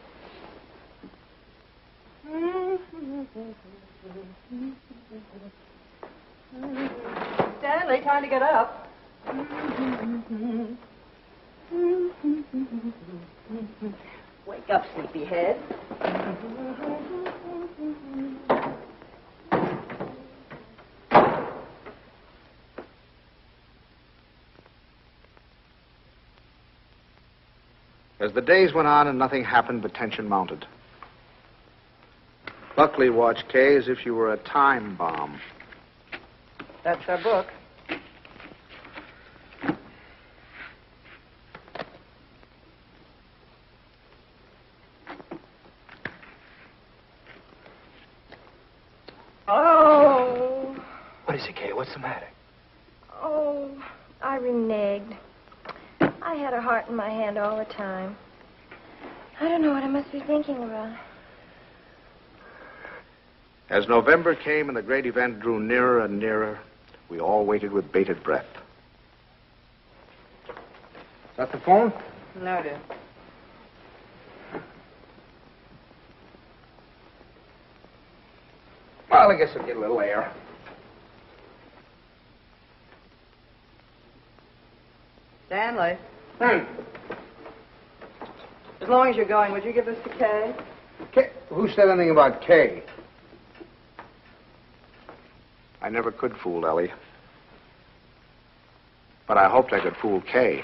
Stanley, time to get up. Wake up, sleepyhead. As the days went on and nothing happened, but tension mounted. Buckley watched Kay as if she were a time bomb. That's our book. Kay? What's the matter? Oh, I reneged. I had a heart in my hand all the time. I don't know what I must be thinking about. As November came and the great event drew nearer and nearer, we all waited with bated breath. Is that the phone? No, dear. Well, I guess I'll get a little air. Stanley. As long as you're going, would you give us to Kay? Kay? Who said anything about Kay? I never could fool Ellie. But I hoped I could fool Kay.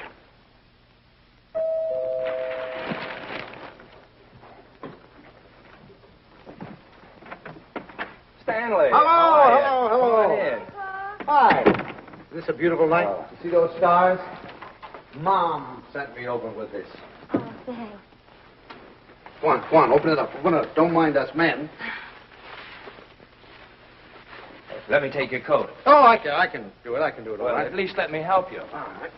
Stanley. Hello. Come on in. Hi. Is this a beautiful night? You see those stars? Mom sent me over with this. Oh, thanks. Come on, open it up. Don't mind us men. Let me take your coat. Oh, I can do it. I can do it all Well, right. at least let me help you. All right.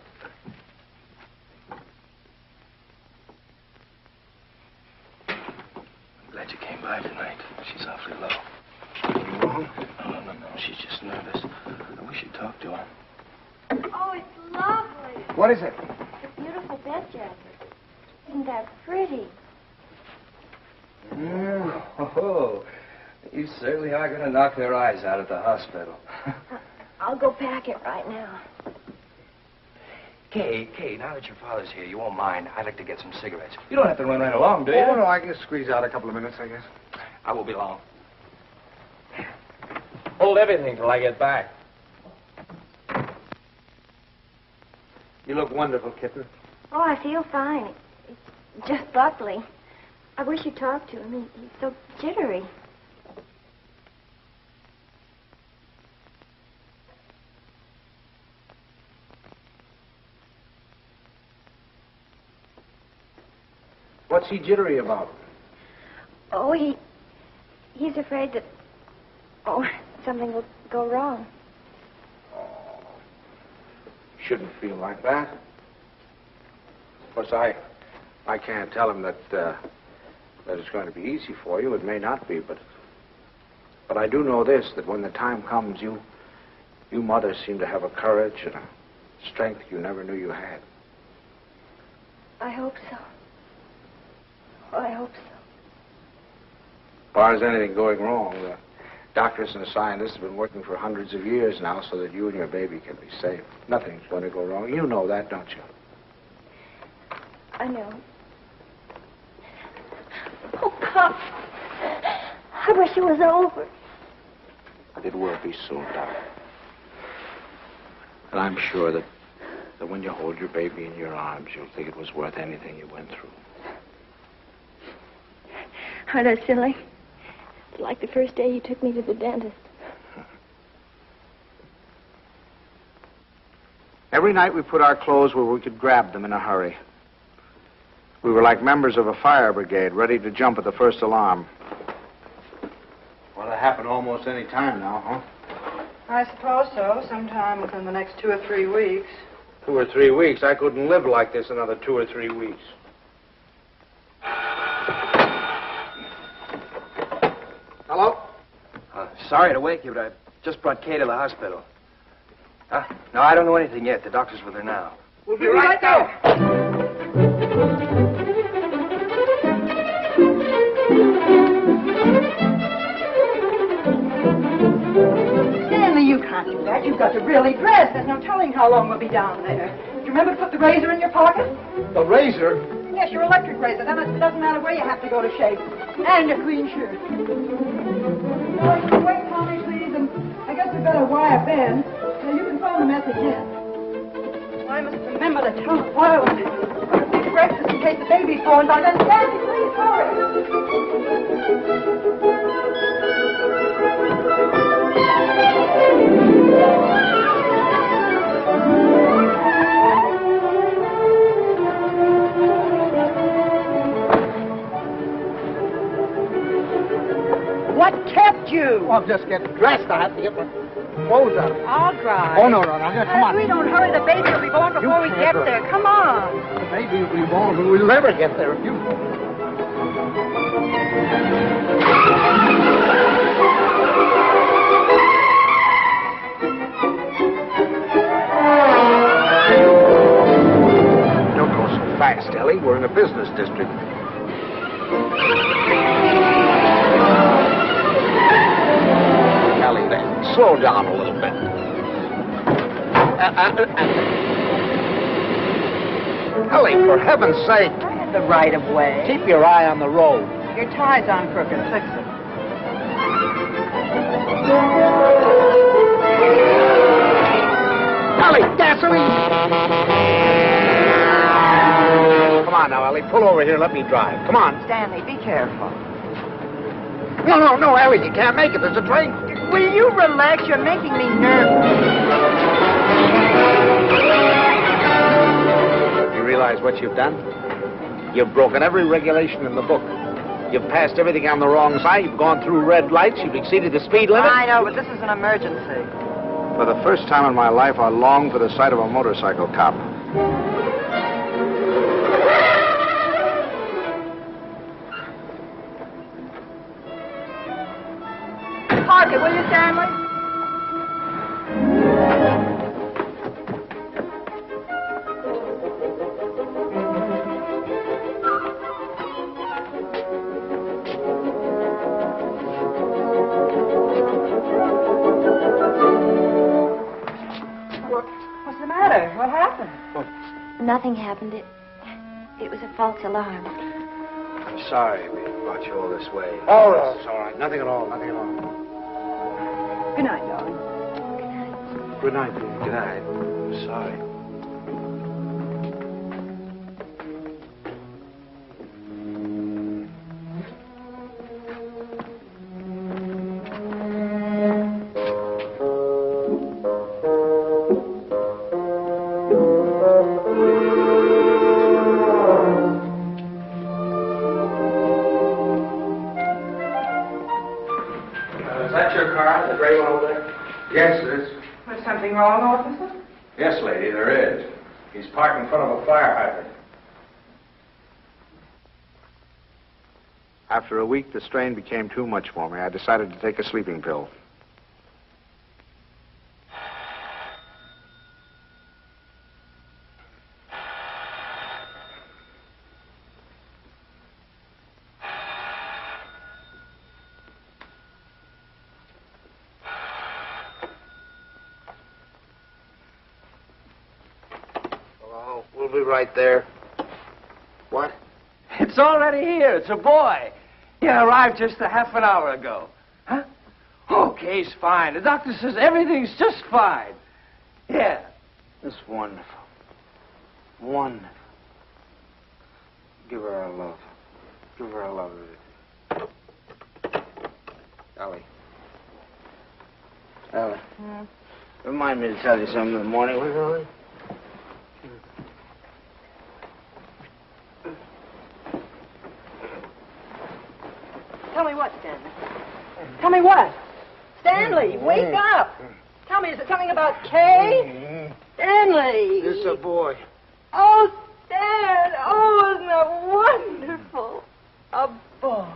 I'm glad you came by tonight. She's awfully low. Anything wrong? No. She's just nervous. I wish you'd talk to her. Oh, it's lovely. What is it? It's a beautiful bed jacket. Isn't that pretty? Oh, you certainly are going to knock their eyes out at the hospital. I'll go pack it right now. Kay, now that your father's here, you won't mind. I'd like to get some cigarettes. You don't have to run right along, do you? Oh, no, I can squeeze out a couple of minutes, I guess. I won't be long. Hold everything till I get back. You look wonderful, kitten. Oh, I feel fine. It's just Buckley. I wish you'd talk to him. He's so jittery. What's he jittery about? Oh, he's afraid that, something will go wrong. Oh, shouldn't feel like that. Of course, I can't tell him that it's going to be easy for you. It may not be, but I do know this, that when the time comes, you mothers seem to have a courage and a strength you never knew you had. I hope so. Oh, I hope so. As far as anything going wrong, the doctors and the scientists have been working for hundreds of years now so that you and your baby can be safe. Nothing's going to go wrong. You know that, don't you? I know. Oh, Pop. I wish it was over. It will be soon, darling. And I'm sure that when you hold your baby in your arms, you'll think it was worth anything you went through. Aren't I silly? It's like the first day you took me to the dentist. Every night we put our clothes where we could grab them in a hurry. We were like members of a fire brigade, ready to jump at the first alarm. Well, it happen almost any time now, huh? I suppose so. Sometime within the next 2 or 3 weeks. 2 or 3 weeks? I couldn't live like this another 2 or 3 weeks. Hello? Sorry to wake you, but I just brought Kay to the hospital. No, I don't know anything yet. The doctor's with her now. We'll be right there. Stanley, you can't do that. You've got to really dress. There's no telling how long we'll be down there. Do you remember to put the razor in your pocket? The razor? Yes, your electric razor. Then it doesn't matter where you have to go to shave. And your clean shirt. Wait, Tommy, please, and I guess we better wire Ben. So you can phone the message in. I must remember to tell the pilot. Big breakfast in case the baby's born by then. Sandy, please What kept you? Oh, I'm just getting dressed. I have to get my clothes on. I'll drive. Oh, no. Come on. If we don't hurry, the baby will be born before we get there. Come on. The baby will be born, but we'll never get there if you... Don't go so fast, Ellie. We're in a business district. Ellie, then. Slow down a little bit. Ellie, for heaven's sake. I had the right of way. Keep your eye on the road. Your tie's on crooked. Fix it. Ellie, gasoline! Come on now, Ellie. Pull over here. Let me drive. Come on. Stanley, be careful. No, Ellie. You can't make it. There's a train. Will you relax? You're making me nervous. You realize what you've done? You've broken every regulation in the book. You've passed everything on the wrong side. You've gone through red lights. You've exceeded the speed limit. I know, but this is an emergency. For the first time in my life, I longed for the sight of a motorcycle cop. Park it, will you, Stanley? What's the matter? What happened? Nothing happened. It was a false alarm. I'm sorry we brought you all this way. Oh, no, it's all right. Nothing at all. Good night, darling. Good night, dear. Good night. I'm sorry. Yes, it is. There's something wrong, officer? Yes, lady, there is. He's parked in front of a fire hydrant. After a week, the strain became too much for me. I decided to take a sleeping pill. We'll be right there. What? It's already here. It's a boy. He arrived just a half an hour ago. Huh? Okay, he's fine. The doctor says everything's just fine. Yeah. It's wonderful. Wonderful. Give her our love. Give her our love. Ellie. Ellie. Remind me to tell you something in the morning, will you, Ellie? Tell me what, Stanley? Tell me what? Stanley, wake up! Tell me, is it something about Kay? Stanley! This is a boy. Oh, Stan! Oh, isn't that wonderful? A boy.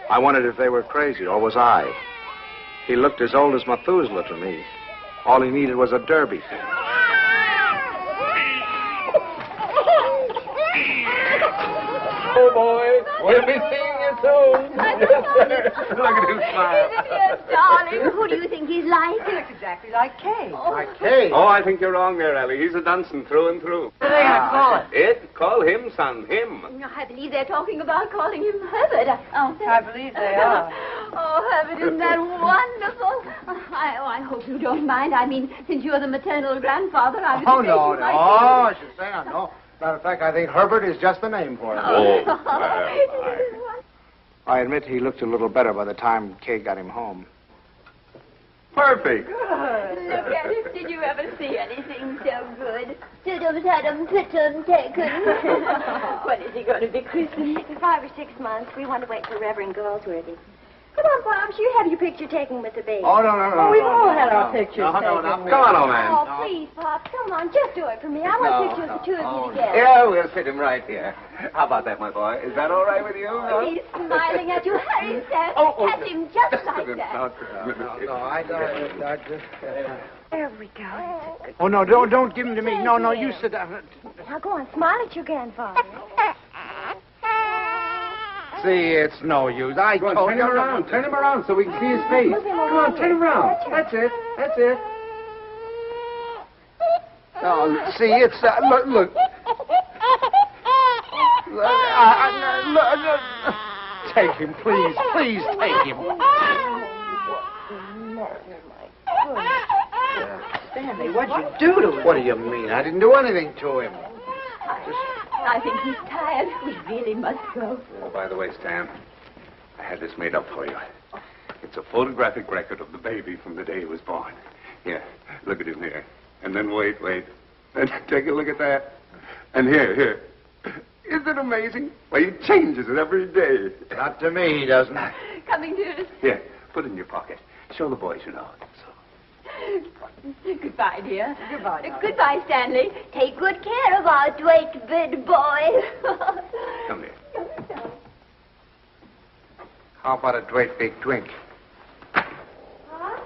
I wondered if they were crazy, or was I? He looked as old as Methuselah to me. All he needed was a derby. Oh, boy, we'll be seeing you soon. Look at him smile. Isn't he a darling? Who do you think he's like? He looks exactly like Kay. Like Kay. Oh, I think you're wrong there, Ellie. He's a Dunstan through and through. What are they going to call it? It? Call him, son. Him. I believe they're talking about calling him Herbert. I believe they are. Oh, Herbert, isn't that wonderful? I hope you don't mind. I mean, since you're the maternal grandfather, I was Oh, thinking no, you no. might Oh, I should say no. Matter of fact, I think Herbert is just the name for him. I admit he looked a little better by the time Kay got him home. Perfect. Look at him. Did you ever see anything so good? Tudum, taken. When is he going to be christened? In 5 or 6 months, we want to wait for Reverend Galsworthy. Come on, Pops, you have your picture taken with the baby. Oh, no. Oh, we've all had our pictures taken. Come on, old man. Oh, please, Pops, come on, just do it for me. I want a picture of the two of you together. Yeah, we'll sit him right here. How about that, my boy? Is that all right with you? He's smiling at you. Harry says, pat him just like that. No, I just... There we go. Oh, no, don't give him to me. No, you sit down. Now go on, smile at your grandfather. See, it's no use. I Go on, told turn you. him around. Turn him around so we can see his face. Come on, turn him around. That's it. No, see, it's... look. Take him, please. Please take him. Stanley, what'd you do to him? What do you mean? I didn't do anything to him. I think he's tired. We really must go. Oh, by the way, Stan, I had this made up for you. It's a photographic record of the baby from the day he was born. Here, look at him here. And then wait. And take a look at that. And here. Isn't it amazing? Well, he changes it every day. Not to me, he doesn't. Coming, dearest. Here, put it in your pocket. Show the boys, you know. Goodbye, dear. Goodbye, darling. Goodbye, Stanley. Take good care of our Dwight big boy. Come here. How about a great big drink? Huh?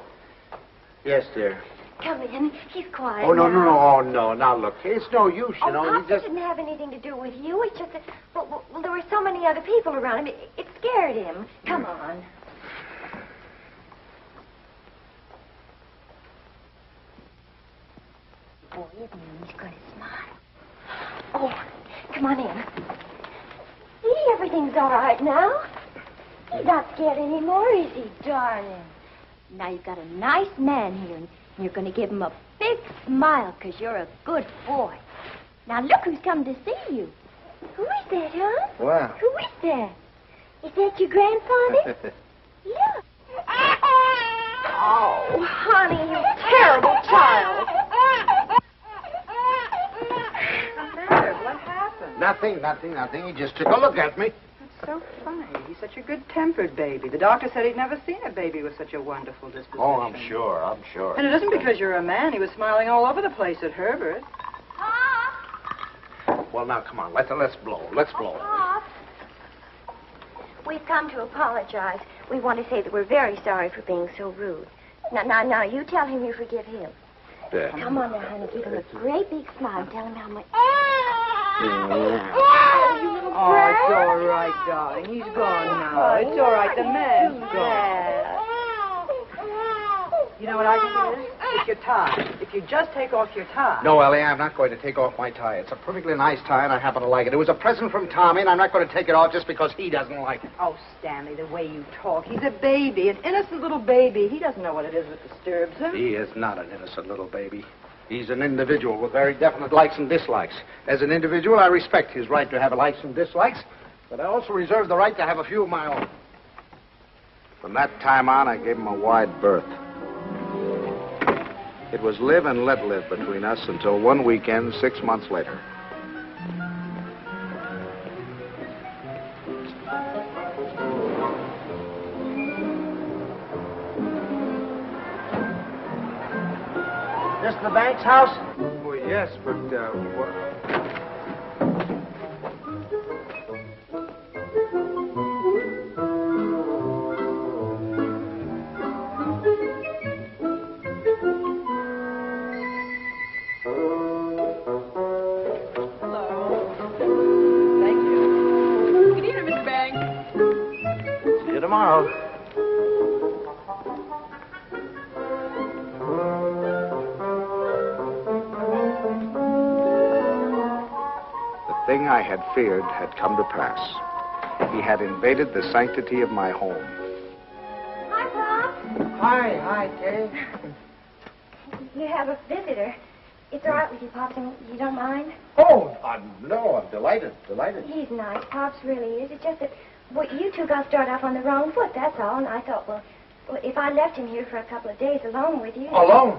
Yes, dear. Come in. He's quiet. Oh, no. now. Oh, no. Now, look, it's no use, you know. Pops, He just... it didn't have anything to do with you. It's just that, well, there were so many other people around him. It scared him. Come on. Boy, it means he's going to smile. Oh, come on in. See, everything's all right now. He's not scared anymore, is he, darling? Now you've got a nice man here, and you're going to give him a big smile because you're a good boy. Now look who's come to see you. Who is that, huh? Wow. Who is that? Is that your grandfather? Look. Oh, honey, you terrible child. What's the matter? What happened? Nothing. He just took a look at me. That's so funny. He's such a good-tempered baby. The doctor said he'd never seen a baby with such a wonderful disposition. Oh, I'm sure. And it isn't because you're a man. He was smiling all over the place at Herbert. Well, now, come on. Let's blow. Let's blow. Pop. We've come to apologize. We want to say that we're very sorry for being so rude. Now, you tell him you forgive him. Yeah. Come on now, honey. Give him a great big smile. Tell him how much... Oh, it's all right, darling. He's gone now. It's all right. The man's gone. You know what I think it is? It's your tie. If you just take off your tie. No, Ellie, I'm not going to take off my tie. It's a perfectly nice tie, and I happen to like it. It was a present from Tommy, and I'm not going to take it off just because he doesn't like it. Oh, Stanley, the way you talk. He's a baby, an innocent little baby. He doesn't know what it is that disturbs him. He is not an innocent little baby. He's an individual with very definite likes and dislikes. As an individual, I respect his right to have likes and dislikes, but I also reserve the right to have a few of my own. From that time on, I gave him a wide berth. It was live and let live between us until one weekend 6 months later. This the Banks house? Well, yes, but, what? Thank you. Good evening, Mr. Banks. thing I had feared had come to pass. He had invaded the sanctity of my home. Hi, Pop. Hi, Kay. You have a visitor. It's all right with you, Pops, and you don't mind? Oh, no, I'm delighted. He's nice. Pops really is. It's just that, well, you two got started off on the wrong foot, that's all. And I thought, well, if I left him here for a couple of days alone with you... Alone?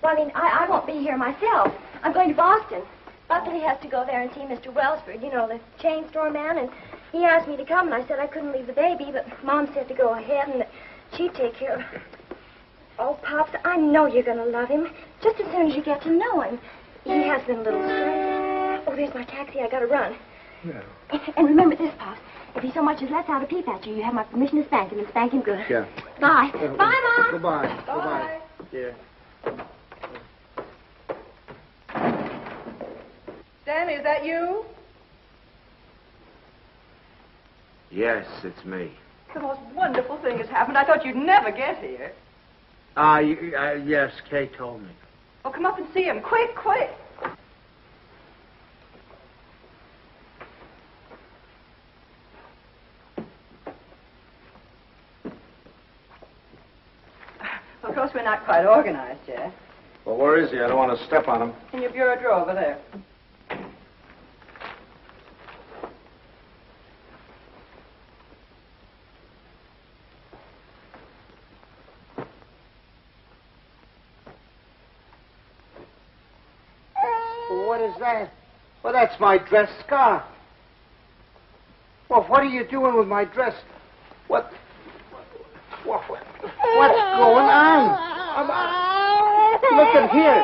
Well, I mean, I won't be here myself. I'm going to Boston. Buckley has to go there and see Mr. Wellsford, you know, the chain store man, and he asked me to come, and I said I couldn't leave the baby, but Mom said to go ahead and that she'd take care of... Oh, Pops, I know you're going to love him, just as soon as you get to know him. He has been a little strange. Oh, there's my taxi. I got to run. Yeah. And remember this, Pops. If he so much as lets out a peep at you, you have my permission to spank him, and spank him good. Yeah. Bye. Bye, Mom. Goodbye. Bye. Yeah. Stanley, is that you? Yes, it's me. The most wonderful thing has happened. I thought you'd never get here. Yes, Kay told me. Oh, come up and see him. Quick. Of course, we're not quite organized yet. Well, where is he? I don't want to step on him. In your bureau drawer over there. What is that? Well, that's my dress scarf. Well, what are you doing with my dress? What's going on? Look at here.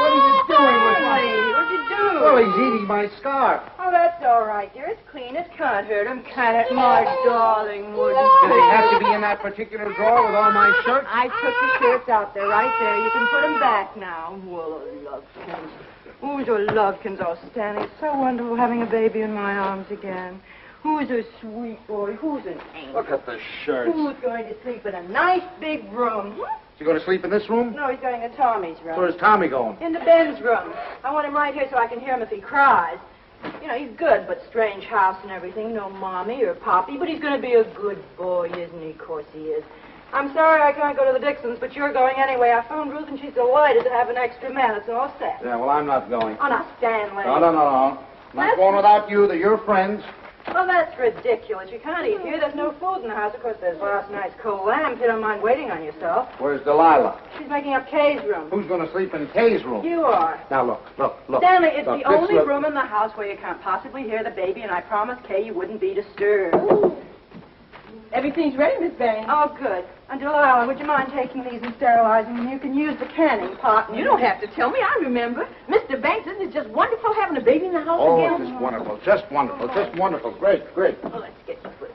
What are you doing with my... What'd you do? Well, he's eating my scarf. Oh, that's all right, dear. It's clean. It can't hurt him, can it? My darling wouldn't. Did he have to be in that particular drawer with all my shirts? I took the shirts out there, right there. You can put them back now. Well, Lovekins. Who's a Lovekins? Oh, Stanley, it's so wonderful having a baby in my arms again. Who's a sweet boy? Who's an angel? Look at the shirts. Who's going to sleep in a nice big room? Is he going to sleep in this room? No, he's going in Tommy's room. Where's Tommy going? In the Ben's room. I want him right here so I can hear him if he cries. You know, he's good, but strange house and everything. No mommy or poppy, but he's going to be a good boy, isn't he? Of course he is. I'm sorry I can't go to the Dixons, but you're going anyway. I phoned Ruth, and she's delighted to have an extra man. It's all set. Yeah, well, I'm not going. Oh, now, Stanley. No. I'm not going without you. They're your friends. Well, that's ridiculous. You can't eat here. There's no food in the house. Of course, there's last night's cold lamb, if you don't mind waiting on yourself. Where's Delilah? She's making up Kay's room. Who's going to sleep in Kay's room? You are. Now, look. Stanley, it's Look, the only look. room in the house where you can't possibly hear the baby, and I promised Kay you wouldn't be disturbed. Everything's ready, Miss Banks. Oh, good. And Delilah, would you mind taking these and sterilizing them? You can use the canning pot. You don't have to tell me. I remember. Mr. Banks, isn't it just wonderful having a baby in the house Oh, again? just wonderful. Just wonderful. Great. Well, let's get you put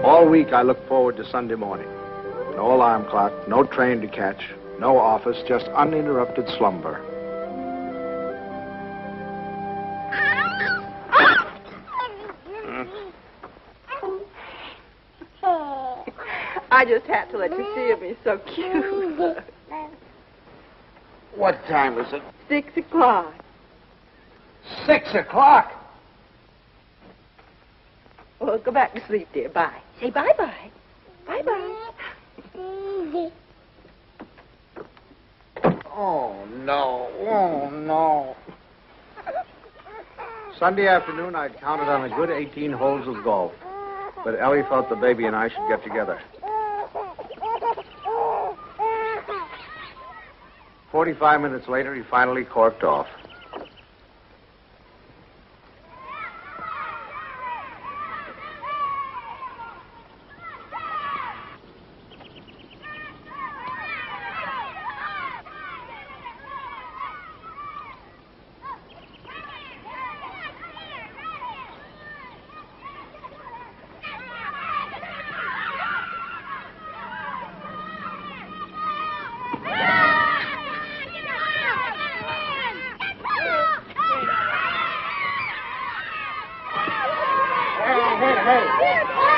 All week I looked forward to Sunday morning. No alarm clock, no train to catch, no office, just uninterrupted slumber. I just had to let you see him. He's so cute. What time is it? 6 o'clock. 6 o'clock? Well, go back to sleep, dear. Bye. Say bye-bye. Bye-bye. Oh, no. Oh, no. Sunday afternoon, I'd counted on a good 18 holes of golf. But Ellie thought the baby and I should get together. 45 minutes later, he finally corked off.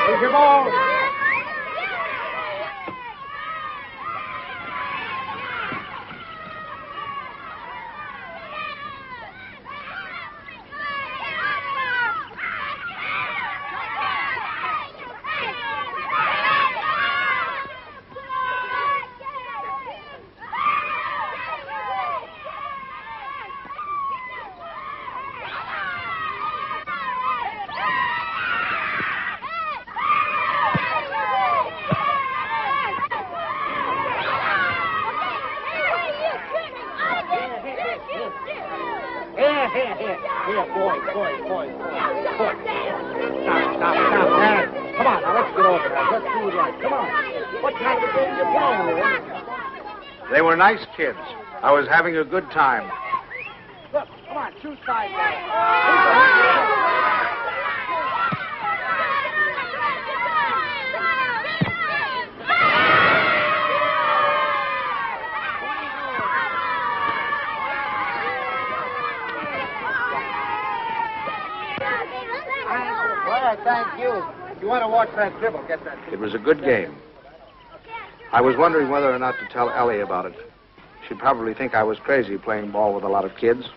Here's your ball. Here, boy. Stop. Come on, now, let's get over there. Let's do it right. Come on. What kind of a game you playing with? They were nice kids. I was having a good time. Look, come on, choose sides. Thank you. You want to watch that dribble, get that. It was a good game. I was wondering whether or not to tell Ellie about it. She'd probably think I was crazy playing ball with a lot of kids.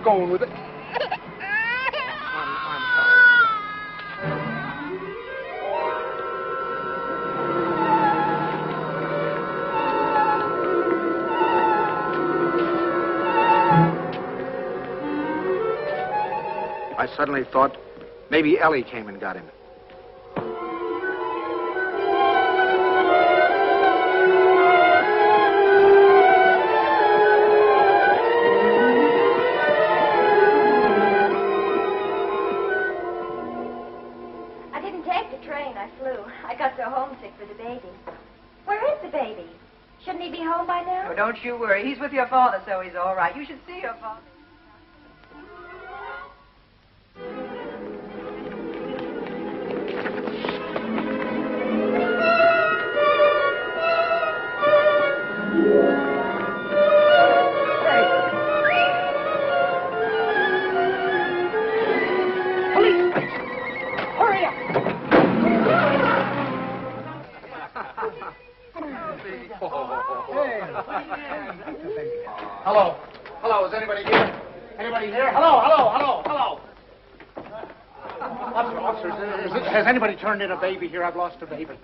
Going with it. I suddenly thought maybe Ellie came and got him. Oh, don't you worry. He's with your father, so he's all right. You should see your father. Hello, is anybody here? Anybody here? Hello. Officer, has anybody turned in a baby here? I've lost a baby.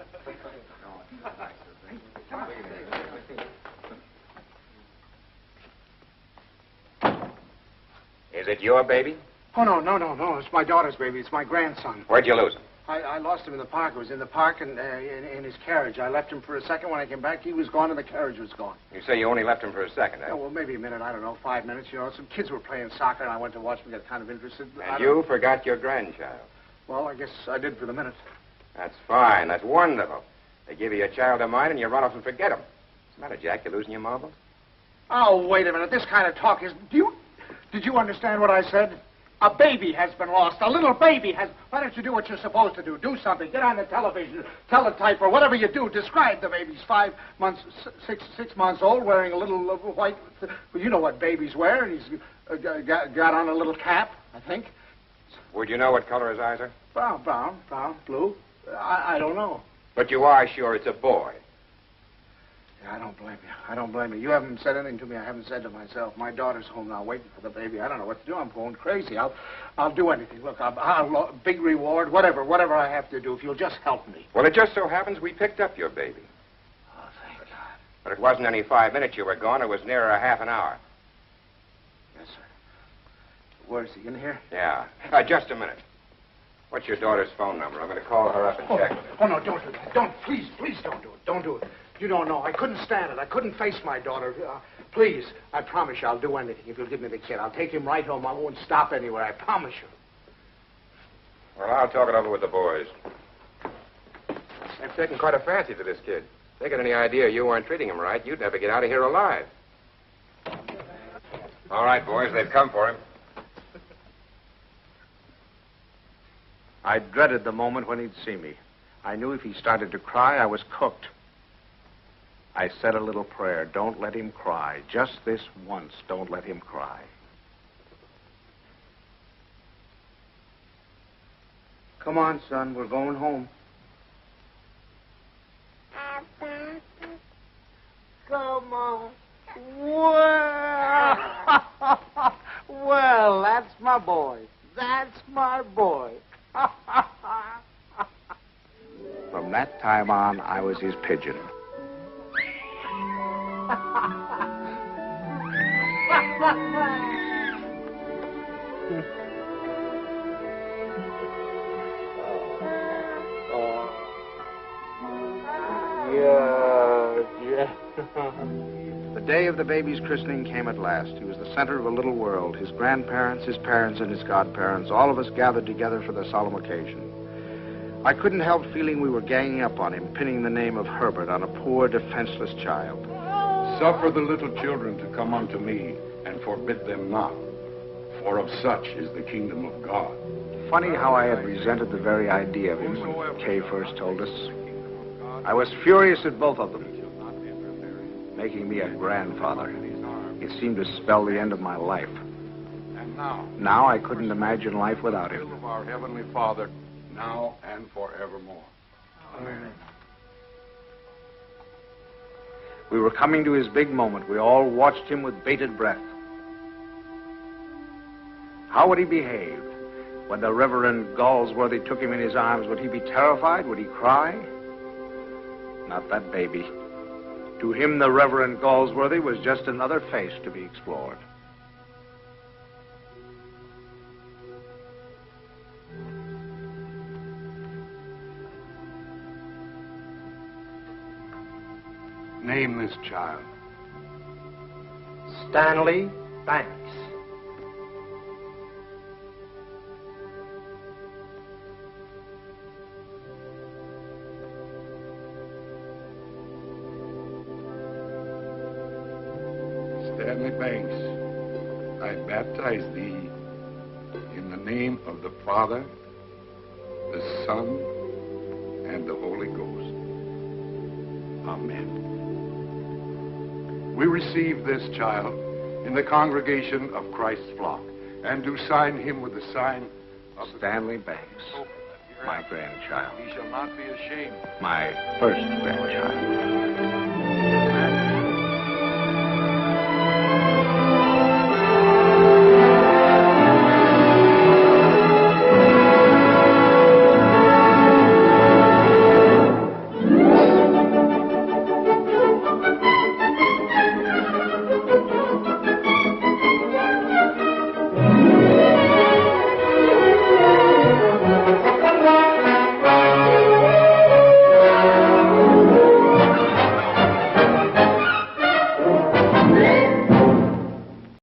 Is it your baby? Oh, no. It's my daughter's baby. It's my grandson. Where'd you lose him? I lost him in the park. I was in the park and in his carriage. I left him for a second. When I came back, he was gone and the carriage was gone. You say you only left him for a second, eh? Oh, well, maybe a minute. I don't know, 5 minutes. You know, some kids were playing soccer, and I went to watch them, get kind of interested. And you forgot your grandchild. Well, I guess I did for the minute. That's fine. That's wonderful. They give you a child of mine, and you run off and forget him. What's the matter, Jack? You losing your marbles? Oh, wait a minute. This kind of talk is... Did you understand what I said? A baby has been lost. A little baby has... Why don't you do what you're supposed to do? Do something. Get on the television. Teletype or whatever you do. Describe the baby. He's 5 months, 6 months old, wearing a little white... Well, you know what babies wear. And he's got on a little cap, I think. Would you know what color his eyes are? Brown, blue. I don't know. But you are sure it's a boy? Yeah, I don't blame you. You haven't said anything to me I haven't said to myself. My daughter's home now waiting for the baby. I don't know what to do. I'm going crazy. I'll do anything. Look, I'll big reward, whatever I have to do, if you'll just help me. Well, it just so happens we picked up your baby. Oh, thank God. But it wasn't any 5 minutes you were gone. It was nearer a half an hour. Yes, sir. Where is he? In here? Yeah. Just a minute. What's your daughter's phone number? I'm going to call her up and check. Oh, no, don't do that. Please don't do it. Don't do it. You don't know. I couldn't stand it. I couldn't face my daughter. Please, I promise you I'll do anything if you'll give me the kid. I'll take him right home. I won't stop anywhere. I promise you. Well, I'll talk it over with the boys. They've taken quite a fancy to this kid. If they got any idea you weren't treating him right, you'd never get out of here alive. All right, boys, they've come for him. I dreaded the moment when he'd see me. I knew if he started to cry, I was cooked. I said a little prayer. Don't let him cry. Just this once, don't let him cry. Come on, son. We're going home. Come on. Well, that's my boy. That's my boy. From that time on, I was his pigeon. The day of the baby's christening came at last. He was the center of a little world. His grandparents, his parents, and his godparents, all of us gathered together for the solemn occasion. I couldn't help feeling we were ganging up on him, pinning the name of Herbert on a poor, defenseless child. Suffer the little children to come unto me, and forbid them not, for of such is the kingdom of God. Funny how I had resented the very idea of him when Kay first told us. I was furious at both of them. Making me a grandfather. It seemed to spell the end of my life. And now I couldn't imagine life without him. Of our Heavenly Father, now and forevermore. Amen. We were coming to his big moment. We all watched him with bated breath. How would he behave when the Reverend Galsworthy took him in his arms? Would he be terrified? Would he cry? Not that baby. To him, the Reverend Galsworthy was just another face to be explored. Name this child. Stanley Banks. Stanley Banks, I baptize thee in the name of the Father, the Son, and the Holy Ghost. Amen. We receive this child in the congregation of Christ's flock, and do sign him with the sign of Stanley Banks, my grandchild. He shall not be ashamed. My first grandchild.